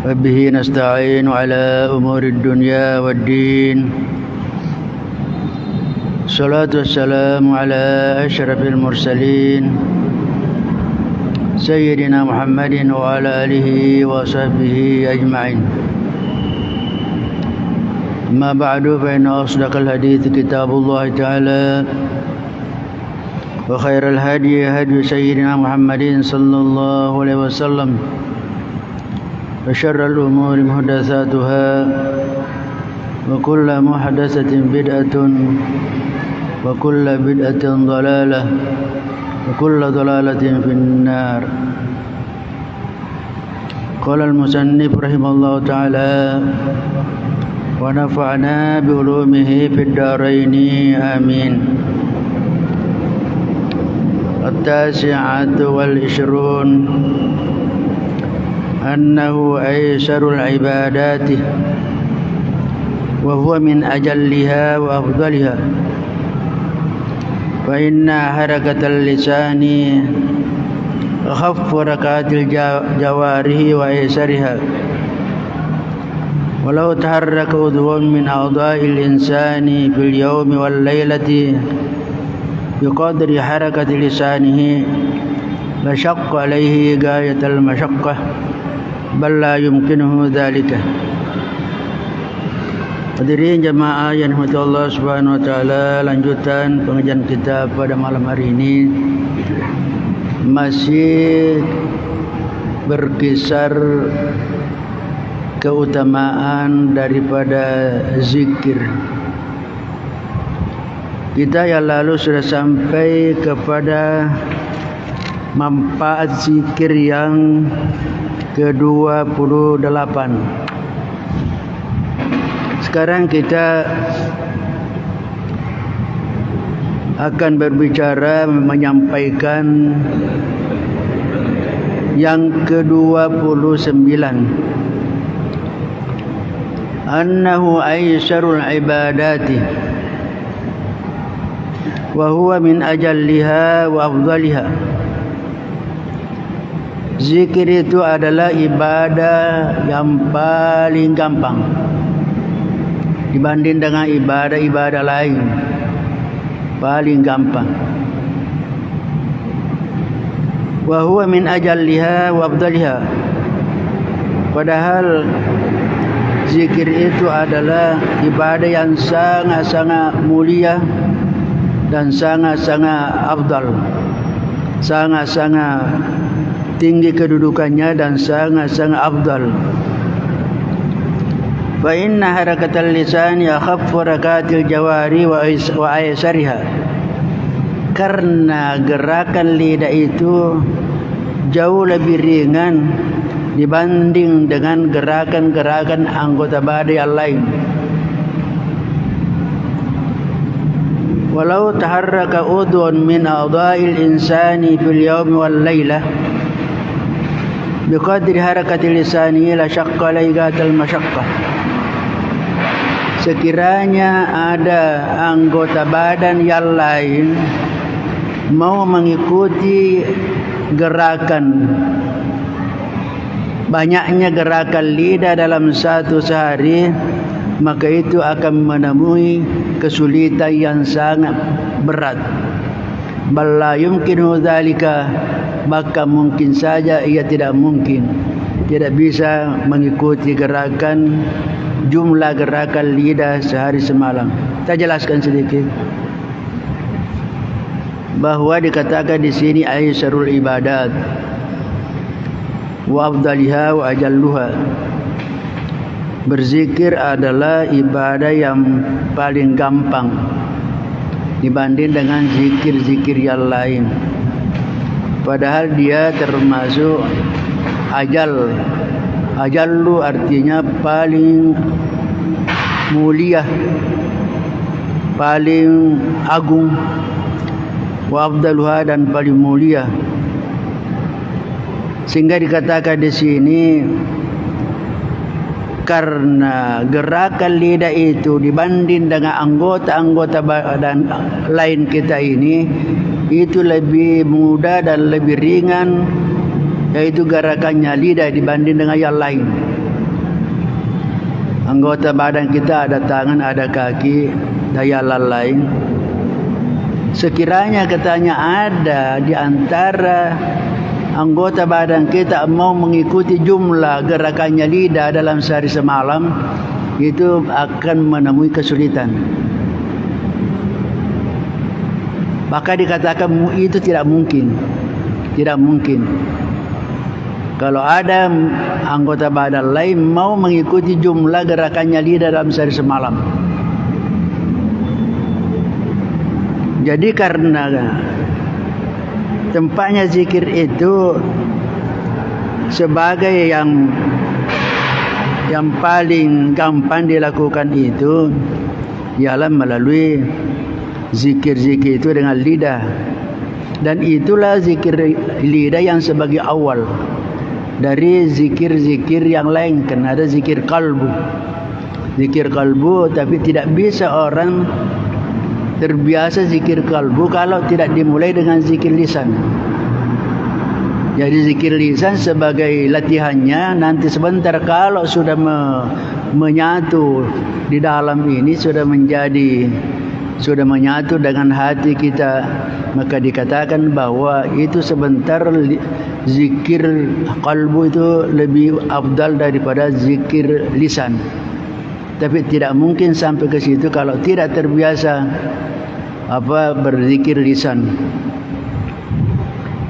وبه نستعين على أمور الدنيا والدين. الصلاة والسلام على أشرف المرسلين سيدنا محمد وعلى آله وصحبه أجمعين. أما بعد فإن أصدق الحديث كتاب الله تعالى وخير الهدي هدي سيدنا محمد صلى الله عليه وسلم وشر الأمور محدثاتها وكل محدثة بدعة وكل بدعة ضلالة وكل ضلالة في النار. قال المصنف رحمه الله تعالى ونفعنا بعلومه في الدارين آمين. التاسعة والعشرون أنه أيسر العبادات وهو من أجلها وأفضلها فإن حركة اللسان أخف ركعات الجوارح وأيسرها ولو تحرك عضو من أعضاء الإنسان في اليوم والليلة بقدر حركة لسانه لشق عليه غاية المشقة بل لا يمكنه ذلك. Hadirin jamaah yang dirahmati Allah Subhanahu wa taala, lanjutan pengajian kita pada malam hari ini masih berkisar keutamaan daripada zikir. Kita yang lalu sudah sampai kepada manfaat zikir yang ke-28. Sekarang kita akan berbicara menyampaikan yang ke-29. Annahu aysarul ibadati wa huwa min ajalliha wa afdaliha. Zikir itu adalah ibadah yang paling gampang dibanding dengan ibadah-ibadah lain. Paling gampang. Wa huwa min ajalliha wa afdaliha. Padahal zikir itu adalah ibadah yang sangat-sangat mulia dan sangat-sangat afdal, sangat-sangat tinggi kedudukannya dan sangat-sangat afdal. Fa inna harakatal lisani akhaffu harakatil jawari wa aysariha. Karena gerakan lidah itu jauh lebih ringan dibanding dengan gerakan-gerakan anggota badan yang lain. Walau taharraka udhun min a'dha'il insani fil yawmi wal lailah biqadri harakati lisani la syaqqa laigatal masyaqqah. Sekiranya ada anggota badan yang lain mau mengikuti banyaknya gerakan lidah dalam satu sehari, maka itu akan menemui kesulitan yang sangat berat. Bal la yumkinu dzalika, maka mungkin saja ia tidak bisa mengikuti jumlah gerakan lidah sehari semalam. Kita jelaskan sedikit bahwa dikatakan di sini aysarul ibadat wa afdaliha wa ajalluha. Berzikir adalah ibadah yang paling gampang dibanding dengan zikir-zikir yang lain. Padahal dia termasuk ajallu artinya paling mulia, paling agung, wa afdaluha dan paling mulia. Sehingga dikatakan di sini karena gerakan lidah itu dibanding dengan anggota-anggota badan lain kita ini itu lebih mudah dan lebih ringan, yaitu gerakannya lidah dibanding dengan yang lain. Anggota badan kita ada tangan, ada kaki, dan yang lain. Sekiranya katanya ada di antara anggota badan kita mau mengikuti jumlah gerakannya lidah dalam sehari semalam, itu akan menemui kesulitan. Maka dikatakan itu tidak mungkin. Tidak mungkin. Kalau ada anggota badan lain mau mengikuti jumlah gerakannya lidah dalam sehari semalam. Jadi karena tempatnya zikir itu sebagai yang paling gampang dilakukan itu ialah melalui zikir-zikir itu dengan lidah. Dan itulah zikir lidah yang sebagai awal dari zikir-zikir yang lain. Karena ada zikir kalbu. Zikir kalbu, tapi tidak bisa orang terbiasa zikir kalbu kalau tidak dimulai dengan zikir lisan. Jadi zikir lisan sebagai latihannya, nanti sebentar kalau sudah menyatu di dalam ini, sudah menyatu dengan hati kita, maka dikatakan bahwa itu sebentar zikir kalbu itu lebih afdal daripada zikir lisan. Tapi tidak mungkin sampai ke situ kalau tidak terbiasa berzikir lisan.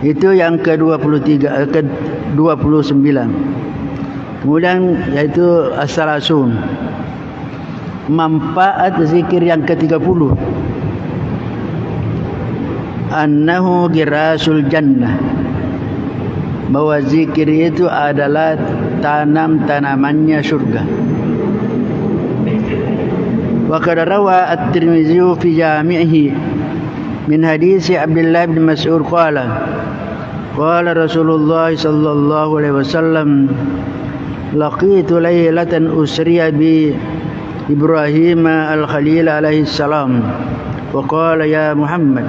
Itu yang ke-29. Kemudian yaitu as-salasun, manfaat zikir yang ke-30, annahu girasul jannah, bahwa zikir itu adalah tanam-tanamannya surga. Wa qad rawa at-Tirmidzi fi jami'ihi min hadis Abdullah bin Mas'ud qala Rasulullah sallallahu alaihi wasallam, laqitu laylatan usriya bi Ibrahim al-Khalil alaihi salam wa qala ya Muhammad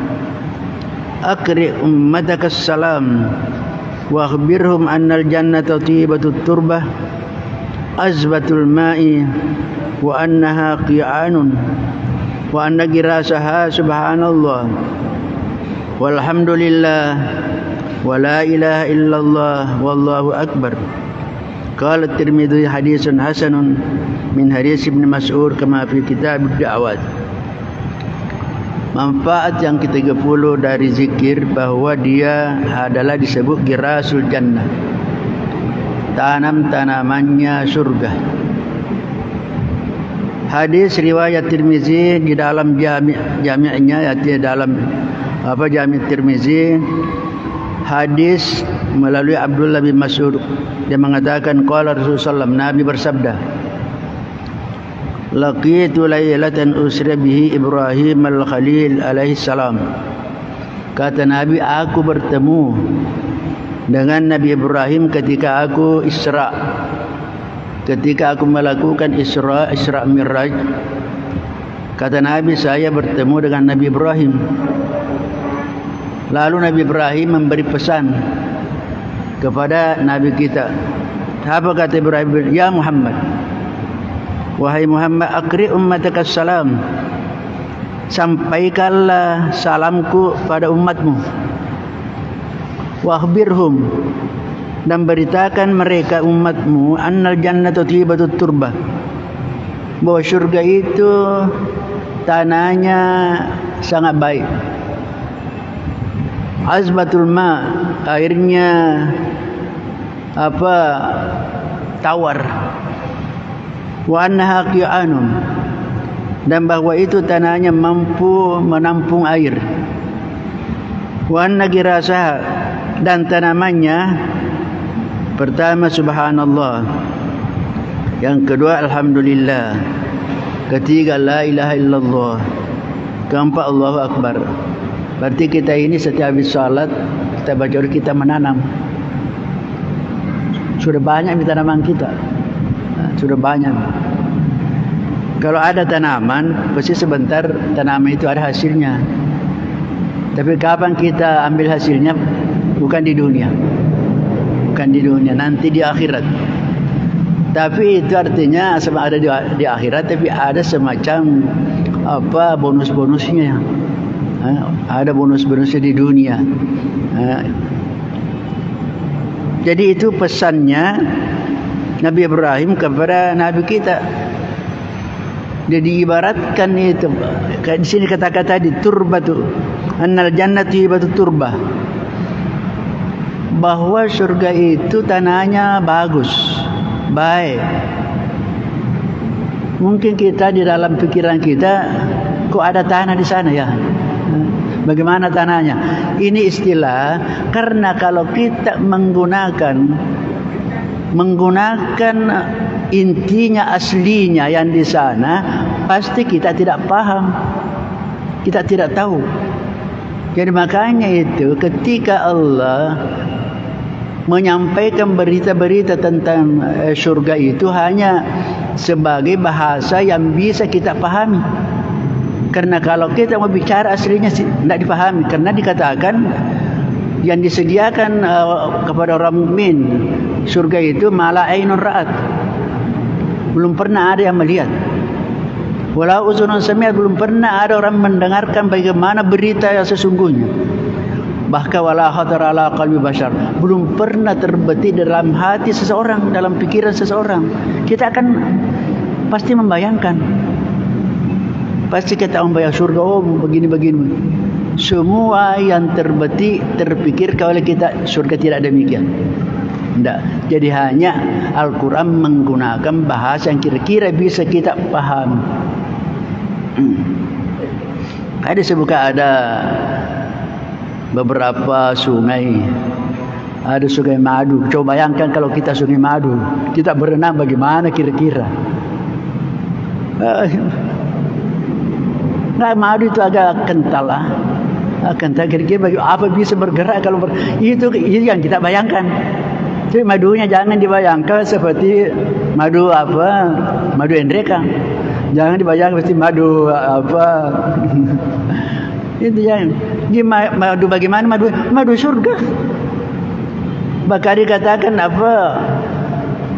akri ummataka as-salam wa akhbirhum anna al-jannata tyibatut turbah azbatul ma'i wa annaha qi'anun wa anna girasaha subhanallah walhamdulillah wa la ilaha illallah wallahu akbar. Qala at-Tirmidzi haditsun hasanun min hadits Ibnu Mas'ud kama fi kitab ad-da'awat. Manfaat yang ke-30 dari zikir bahwa dia adalah disebut girasul jannah, tanam-tanamannya surga. Hadis riwayat Tirmizi di dalam jami'nya, yaitu dalam Jami' Tirmizi, hadis melalui Abdullah bin Mas'ud, dia mengatakan qala Rasulullah SAW, Nabi bersabda, laqitu laylatan usra bihi Ibrahim al-Khalil alaihi salam. Kata Nabi, aku bertemu dengan Nabi Ibrahim ketika aku Isra, ketika aku melakukan Isra Mi'raj. Kata Nabi, saya bertemu dengan Nabi Ibrahim. Lalu Nabi Ibrahim memberi pesan kepada Nabi kita. Apa kata Ibrahim? Ya Muhammad, wahai Muhammad, akri ummataka salam, sampaikanlah salamku pada umatmu. Wakhbirhum, dan beritakan mereka umatmu, annal jannatu tyibatut turbah, bahwa surga itu tanahnya sangat baik. Azbatul ma, airnya tawar. Wa annaha qi'anun, dan bahwa itu tanahnya mampu menampung air. Wa anna girasaha, dan tanamannya pertama subhanallah, yang kedua alhamdulillah, ketiga la ilaha illallah, keempat Allahu akbar. Berarti kita ini setiap habis salat kita baca, kita menanam. Sudah banyak di tanaman kita. Sudah banyak. Kalau ada tanaman, pasti sebentar tanaman itu ada hasilnya. Tapi kapan kita ambil hasilnya? Bukan di dunia. Bukan di dunia, nanti di akhirat. Tapi itu artinya sama ada di akhirat, tapi ada semacam bonus-bonusnya. Ada bonus-bonusnya di dunia. Jadi itu pesannya Nabi Ibrahim kepada Nabi kita. Dia diibaratkan itu. Di sini kata-kata di turbatu, annal jannati batu turbah, bahwa surga itu tanahnya bagus, baik. Mungkin kita di dalam pikiran kita, kok ada tanah di sana ya? Bagaimana tanahnya? Ini istilah, karena kalau kita menggunakan intinya aslinya yang di sana, pasti kita tidak paham, kita tidak tahu. Jadi makanya itu ketika Allah menyampaikan berita-berita tentang surga itu hanya sebagai bahasa yang bisa kita pahami. Karena kalau kita mau bicara aslinya tidak dipahami, karena dikatakan yang disediakan kepada orang mukmin surga itu mala ainun ra'at, belum pernah ada yang melihat. Wala uzunun sami'at, belum pernah ada orang mendengarkan bagaimana berita yang sesungguhnya. Bahkan wala khatar ala qalbi bashar, belum pernah terbetik dalam hati seseorang, dalam pikiran seseorang. Kita akan pasti membayangkan. Pasti kita membayang surga, oh begini-begini. Semua yang terbetik, terpikir oleh kita, surga tidak demikian. Tidak. Jadi hanya Al-Quran menggunakan bahasa yang kira-kira bisa kita paham. Ada sebuka ada beberapa sungai. Ada sungai madu. Coba bayangkan kalau kita sungai madu, kita berenang bagaimana kira-kira? Nah, madu itu agak kental lah. Kental kira-kira apa bisa bergerak kalau itu yang kita bayangkan. Jadi madunya jangan dibayangkan seperti madu apa? Madu endreka. Jangan dibayangkan seperti madu apa? Itu yang madu bagaimana madu surga. Bahkan dikatakan apa?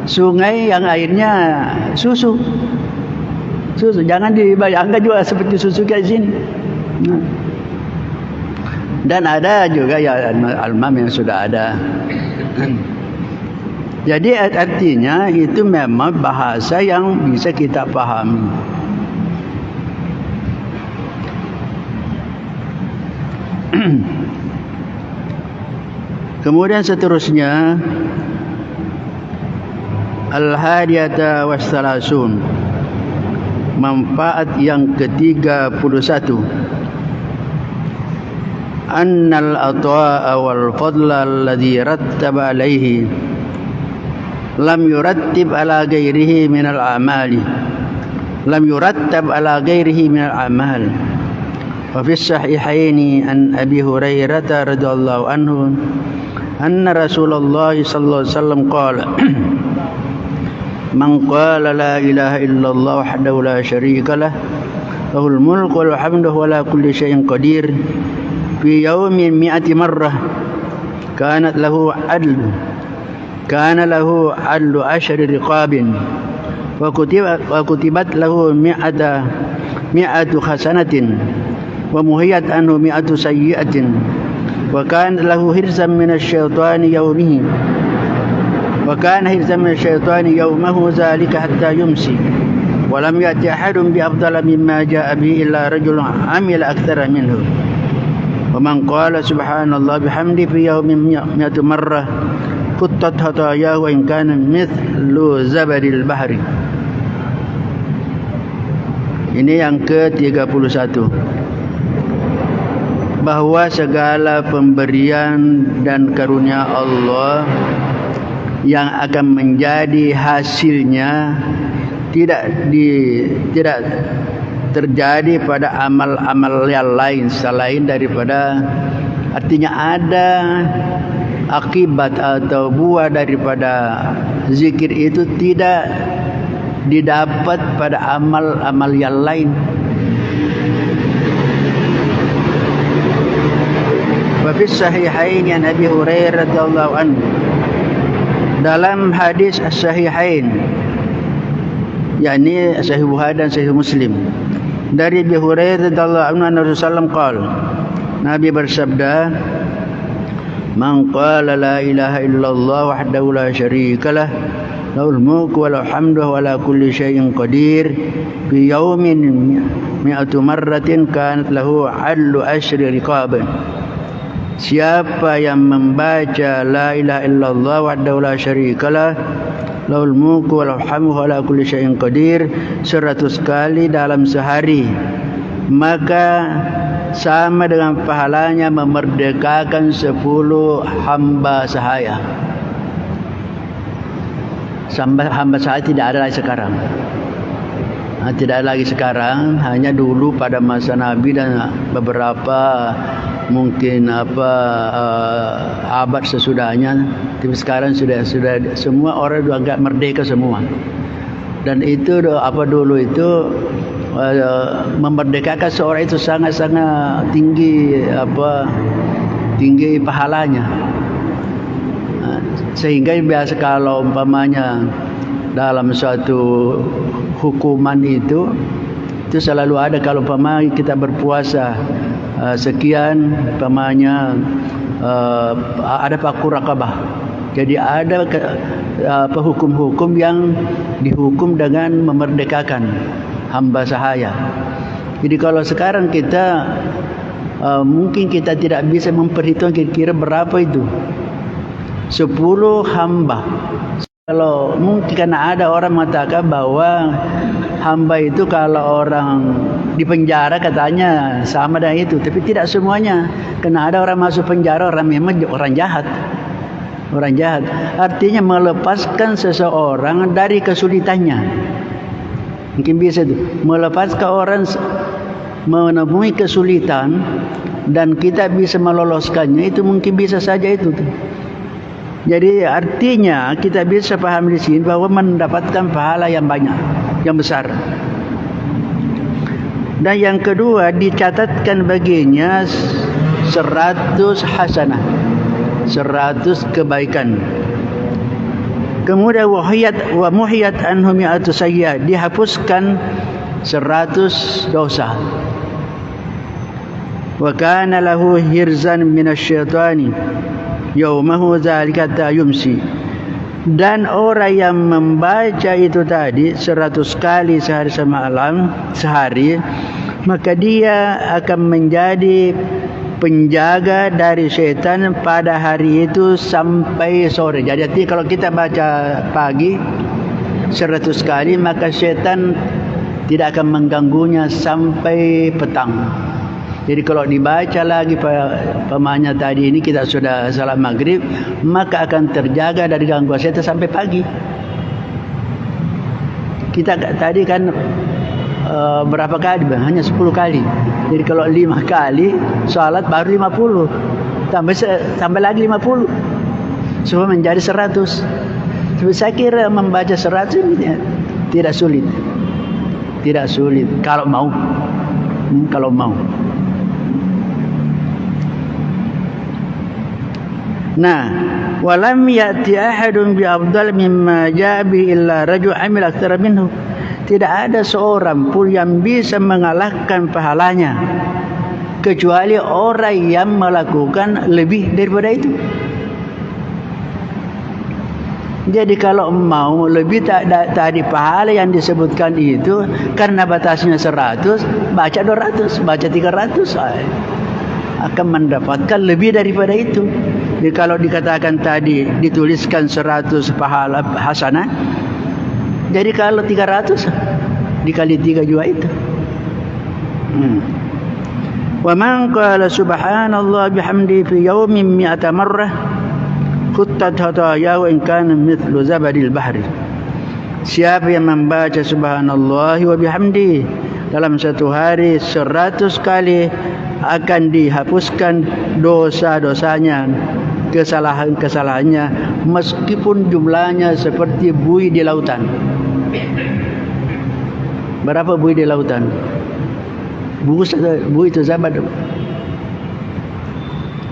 Sungai yang airnya susu. Jangan dibayangkan juga seperti susu kayak sini. Dan ada juga ya almam yang sudah ada. Jadi artinya itu memang bahasa yang bisa kita pahami. Kemudian seterusnya al-hadiyata wassalasun, manfaat yang ke-31, annal ata'a wal fadla alladhi rattaba alaihi lam yurattab ala ghairihi minal a'mali wa fi sahihaini an Abi Hurairah radhiyallahu anhu anna Rasulullah sallallahu alaihi wasallam qala man qala la ilaha illallah wahdahu la syarika lah lahul mulku wal hamdu wa la kulli syai'in qadir fi yawmin mi'ati marrah kanat lahu adlu ashri riqabin wa kutibat lahu mi'atu hasanatin wa muhiyat anhu mi'atu sayyi'atin wa kana lahu hirzan minasyaitani yawmihi wa kana hirzan minasyaitani yawmahu zalika hatta yumsi wa lam ya'ti ahadun bi afdala mimma ja'a bihi illa rajulun amila aktsara minhu wa man qala subhanallah bihamdi fi yawmin mi'atu marrah quttat hatayahu wa in kana mithlu zabadil bahri. Ini yang ke-31, bahwa segala pemberian dan karunia Allah yang akan menjadi hasilnya tidak terjadi pada amal-amal yang lain selain daripada, artinya ada akibat atau buah daripada zikir itu tidak didapat pada amal-amal yang lain. Wa fi sahihain an Abi Hurairah radhiyallahu anhu, dalam hadis as-sahihain, yakni Sahih Bukhari dan Sahih Muslim, dari Abi Hurairah radhiyallahu anhu anna Rasulullah qala, Nabi bersabda, man qala la ilaha illallah wahdahu la syarikalah lahul mulku wa lahul hamdu wa ala kulli syai'in qadir fi yawmin mi'atu marratin kanat lahu adlu ashri riqab. Siapa yang membaca la ilaha illallah wahdahu la syarikalah lahul mulku wa lahul hamdu wa ala kulli syai'in qadir 100 kali dalam sehari, maka sama dengan pahalanya memerdekakan 10 hamba sahaya. Hamba sahaya tidak ada lagi sekarang. Tidak ada lagi sekarang, hanya dulu pada masa Nabi dan beberapa mungkin abad sesudahnya. Tapi sekarang sudah semua orang dianggap merdeka semua. Dan itu dulu itu memerdekakan seorang itu sangat-sangat tinggi pahalanya. Sehingga biasa kalau umpamanya dalam suatu hukuman itu selalu ada, kalau umpamanya kita berpuasa sekian, umpamanya ada fakur raqabah. Jadi ada hukum-hukum yang dihukum dengan memerdekakan hamba sahaya. Jadi kalau sekarang kita mungkin kita tidak bisa memperhitungkan kira-kira berapa itu. 10 hamba. Kalau mungkin karena ada orang mengatakan bahwa hamba itu kalau orang di penjara katanya sama dengan itu, tapi tidak semuanya. Karena ada orang masuk penjara orang memang orang jahat. Orang jahat artinya melepaskan seseorang dari kesulitannya. Mungkin bisa itu melepaskan orang menemui kesulitan dan kita bisa meloloskannya, itu mungkin bisa saja itu. Jadi artinya kita bisa paham di sini bahwa mendapatkan pahala yang banyak, yang besar. Dan yang kedua, dicatatkan baginya 100 hasanah, 100 kebaikan. Kemudian wa muhiyat anhu mi'atu sayyi'ah, dihapuskan 100 dosa. Wa kana lahu hirzan minasyaitani yaumahu zalika ta yumsi. Dan orang yang membaca itu tadi 100 kali sehari semalam, sehari, maka dia akan menjadi penjaga dari syaitan pada hari itu sampai sore. Jadi kalau kita baca pagi 100 kali, maka syaitan tidak akan mengganggunya sampai petang. Jadi kalau dibaca lagi pemanya tadi ini, kita sudah salat maghrib, maka akan terjaga dari gangguan syaitan sampai pagi. Kita tadi kan berapa kali bang? Hanya 10 kali. Jadi kalau 5 kali salat baru 50. Tambah lagi 50. Semua menjadi 100. Tapi saya kira membaca 100 ini tidak sulit. Tidak sulit kalau mau. Kalau mau. Nah, walam ya'ti ahadun bi afdal mimma ja'a bi illa rajul amil aktsara minhu. Tidak ada seorang pun yang bisa mengalahkan pahalanya kecuali orang yang melakukan lebih daripada itu. Jadi kalau mau lebih tadi pahala yang disebutkan itu, karena batasnya 100, baca 200, baca 300, akan mendapatkan lebih daripada itu. Jadi kalau dikatakan tadi dituliskan 100 pahala hasanah, jadi kalau 300 dikali 3 juga itu. Wa man qala subhanallah bihamdi fi yawmin 100 marrah khuttat hatayahu in kana mithlu zabadil bahri. Siapa yang membaca subhanallah wa bihamdi dalam satu hari 100 kali, akan dihapuskan dosa-dosanya, kesalahan-kesalahannya, meskipun jumlahnya seperti buih di lautan. Berapa buih di lautan? Buih itu zabad.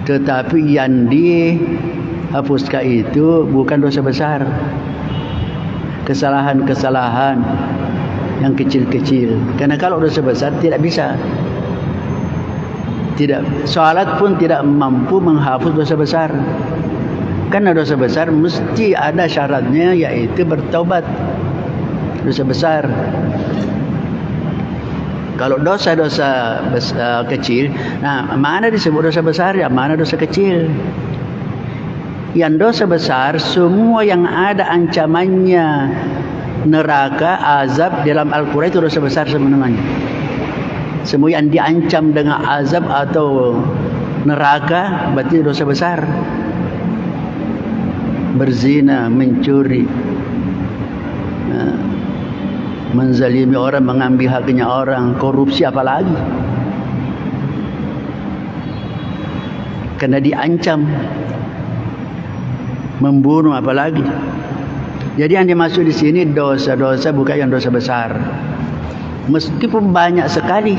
Tetapi yang dihapuskan itu bukan dosa besar, kesalahan-kesalahan yang kecil-kecil. Karena kalau dosa besar tidak bisa. Tidak, salat pun tidak mampu menghapus dosa besar. Karena dosa besar mesti ada syaratnya, yaitu bertaubat. Dosa besar. Kalau dosa-dosa kecil, nah mana disebut dosa besar, ya mana dosa kecil. Yang dosa besar, semua yang ada ancamannya neraka, azab dalam Al-Quran itu dosa besar sebenarnya. Semua yang diancam dengan azab atau neraka berarti dosa besar. Berzina, mencuri, menzalimi orang, mengambil haknya orang, korupsi apalagi. Karena diancam, membunuh apalagi. Jadi yang dimaksud di sini dosa-dosa bukan yang dosa besar. Meskipun banyak sekali,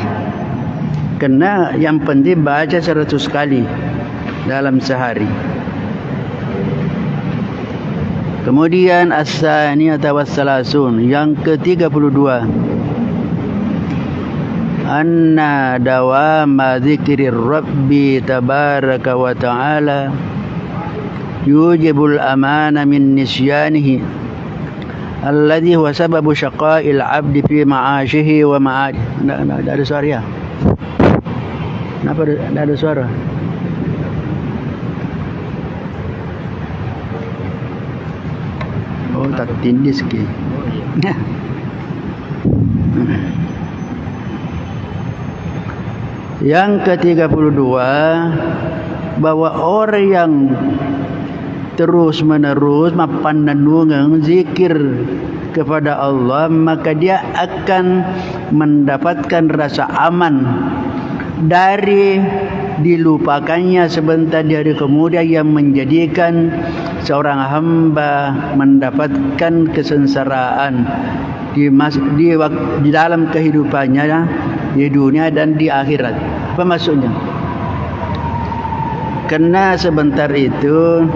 karena yang penting baca 100 kali dalam sehari. Kemudian as-saniyata was-salasun, yang ke-32, anna dawama dzikrir rabbi tabaraka wa ta'ala yujibul amana min nisyanihi alladhi huwa sababu syaqa'il 'abdi fi ma'ashihi wa ma'ad. Tidak ada suara ya? Kenapa tidak ada suara? Oh, tak tindis ke. Yang ke-32, bahwa orang yang terus menerus mapandanungan zikir kepada Allah, maka dia akan mendapatkan rasa aman dari dilupakannya sebentar dari kemudian, yang menjadikan seorang hamba mendapatkan kesengsaraan di dalam kehidupannya di dunia dan di akhirat. Apa maksudnya? Karena sebentar itu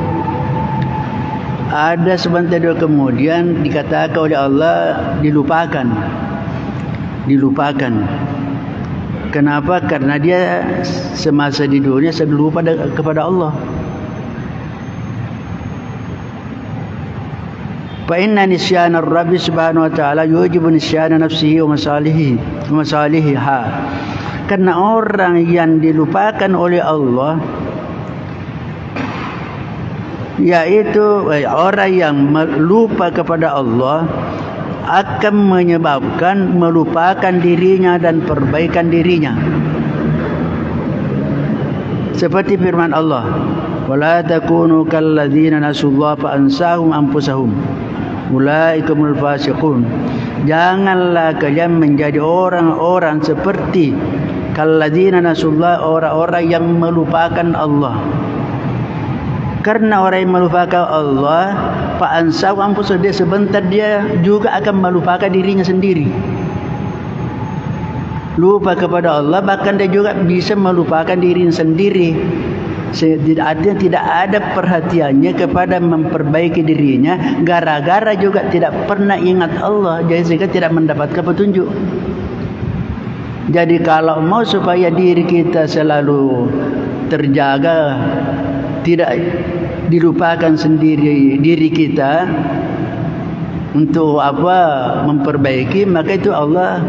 ada sebentar dulu kemudian dikatakan oleh Allah dilupakan. Kenapa? Karena dia semasa di dunia lupa kepada Allah. Fa inna nisyana Rabbi subhanahu wa ta'ala yujibu nisyana nafsihi wa masalihiha. Karena orang yang dilupakan oleh Allah, yaitu orang yang lupa kepada Allah, akan menyebabkan melupakan dirinya dan perbaikan dirinya. Seperti firman Allah, wala takunu kalladzina nasullaha fa ansahum anfusahum ulaikumul fasiqun. Janganlah kalian menjadi orang-orang seperti kalladzina nasullaha, orang-orang yang melupakan Allah. Karena orang yang melupakan Allah, fa'ansahu anfusahum, dia sebentar dia juga akan melupakan dirinya sendiri. Lupa kepada Allah, bahkan dia juga bisa melupakan dirinya sendiri. Tidak ada perhatiannya kepada memperbaiki dirinya, gara-gara juga tidak pernah ingat Allah, jadi sehingga tidak mendapatkan petunjuk. Jadi kalau mau supaya diri kita selalu terjaga, tidak dilupakan sendiri diri kita untuk memperbaiki, maka itu Allah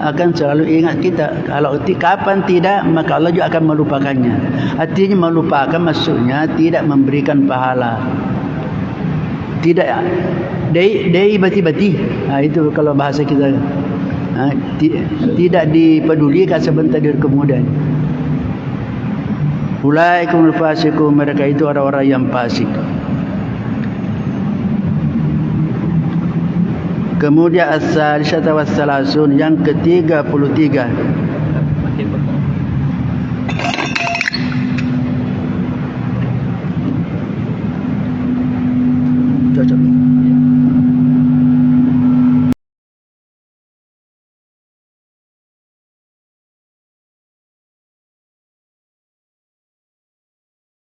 akan selalu ingat kita. Kalau kapan tidak, maka Allah juga akan melupakannya. Artinya melupakan maksudnya tidak memberikan pahala, tidak dai bati-bati. Itu kalau bahasa kita, tidak dipedulikan sebentar dari kemudian. Ulaikumul fasiqun, mereka itu orang-orang yang fasik. Kemudian as-salisata was-salasun, yang ke-33. Cocok.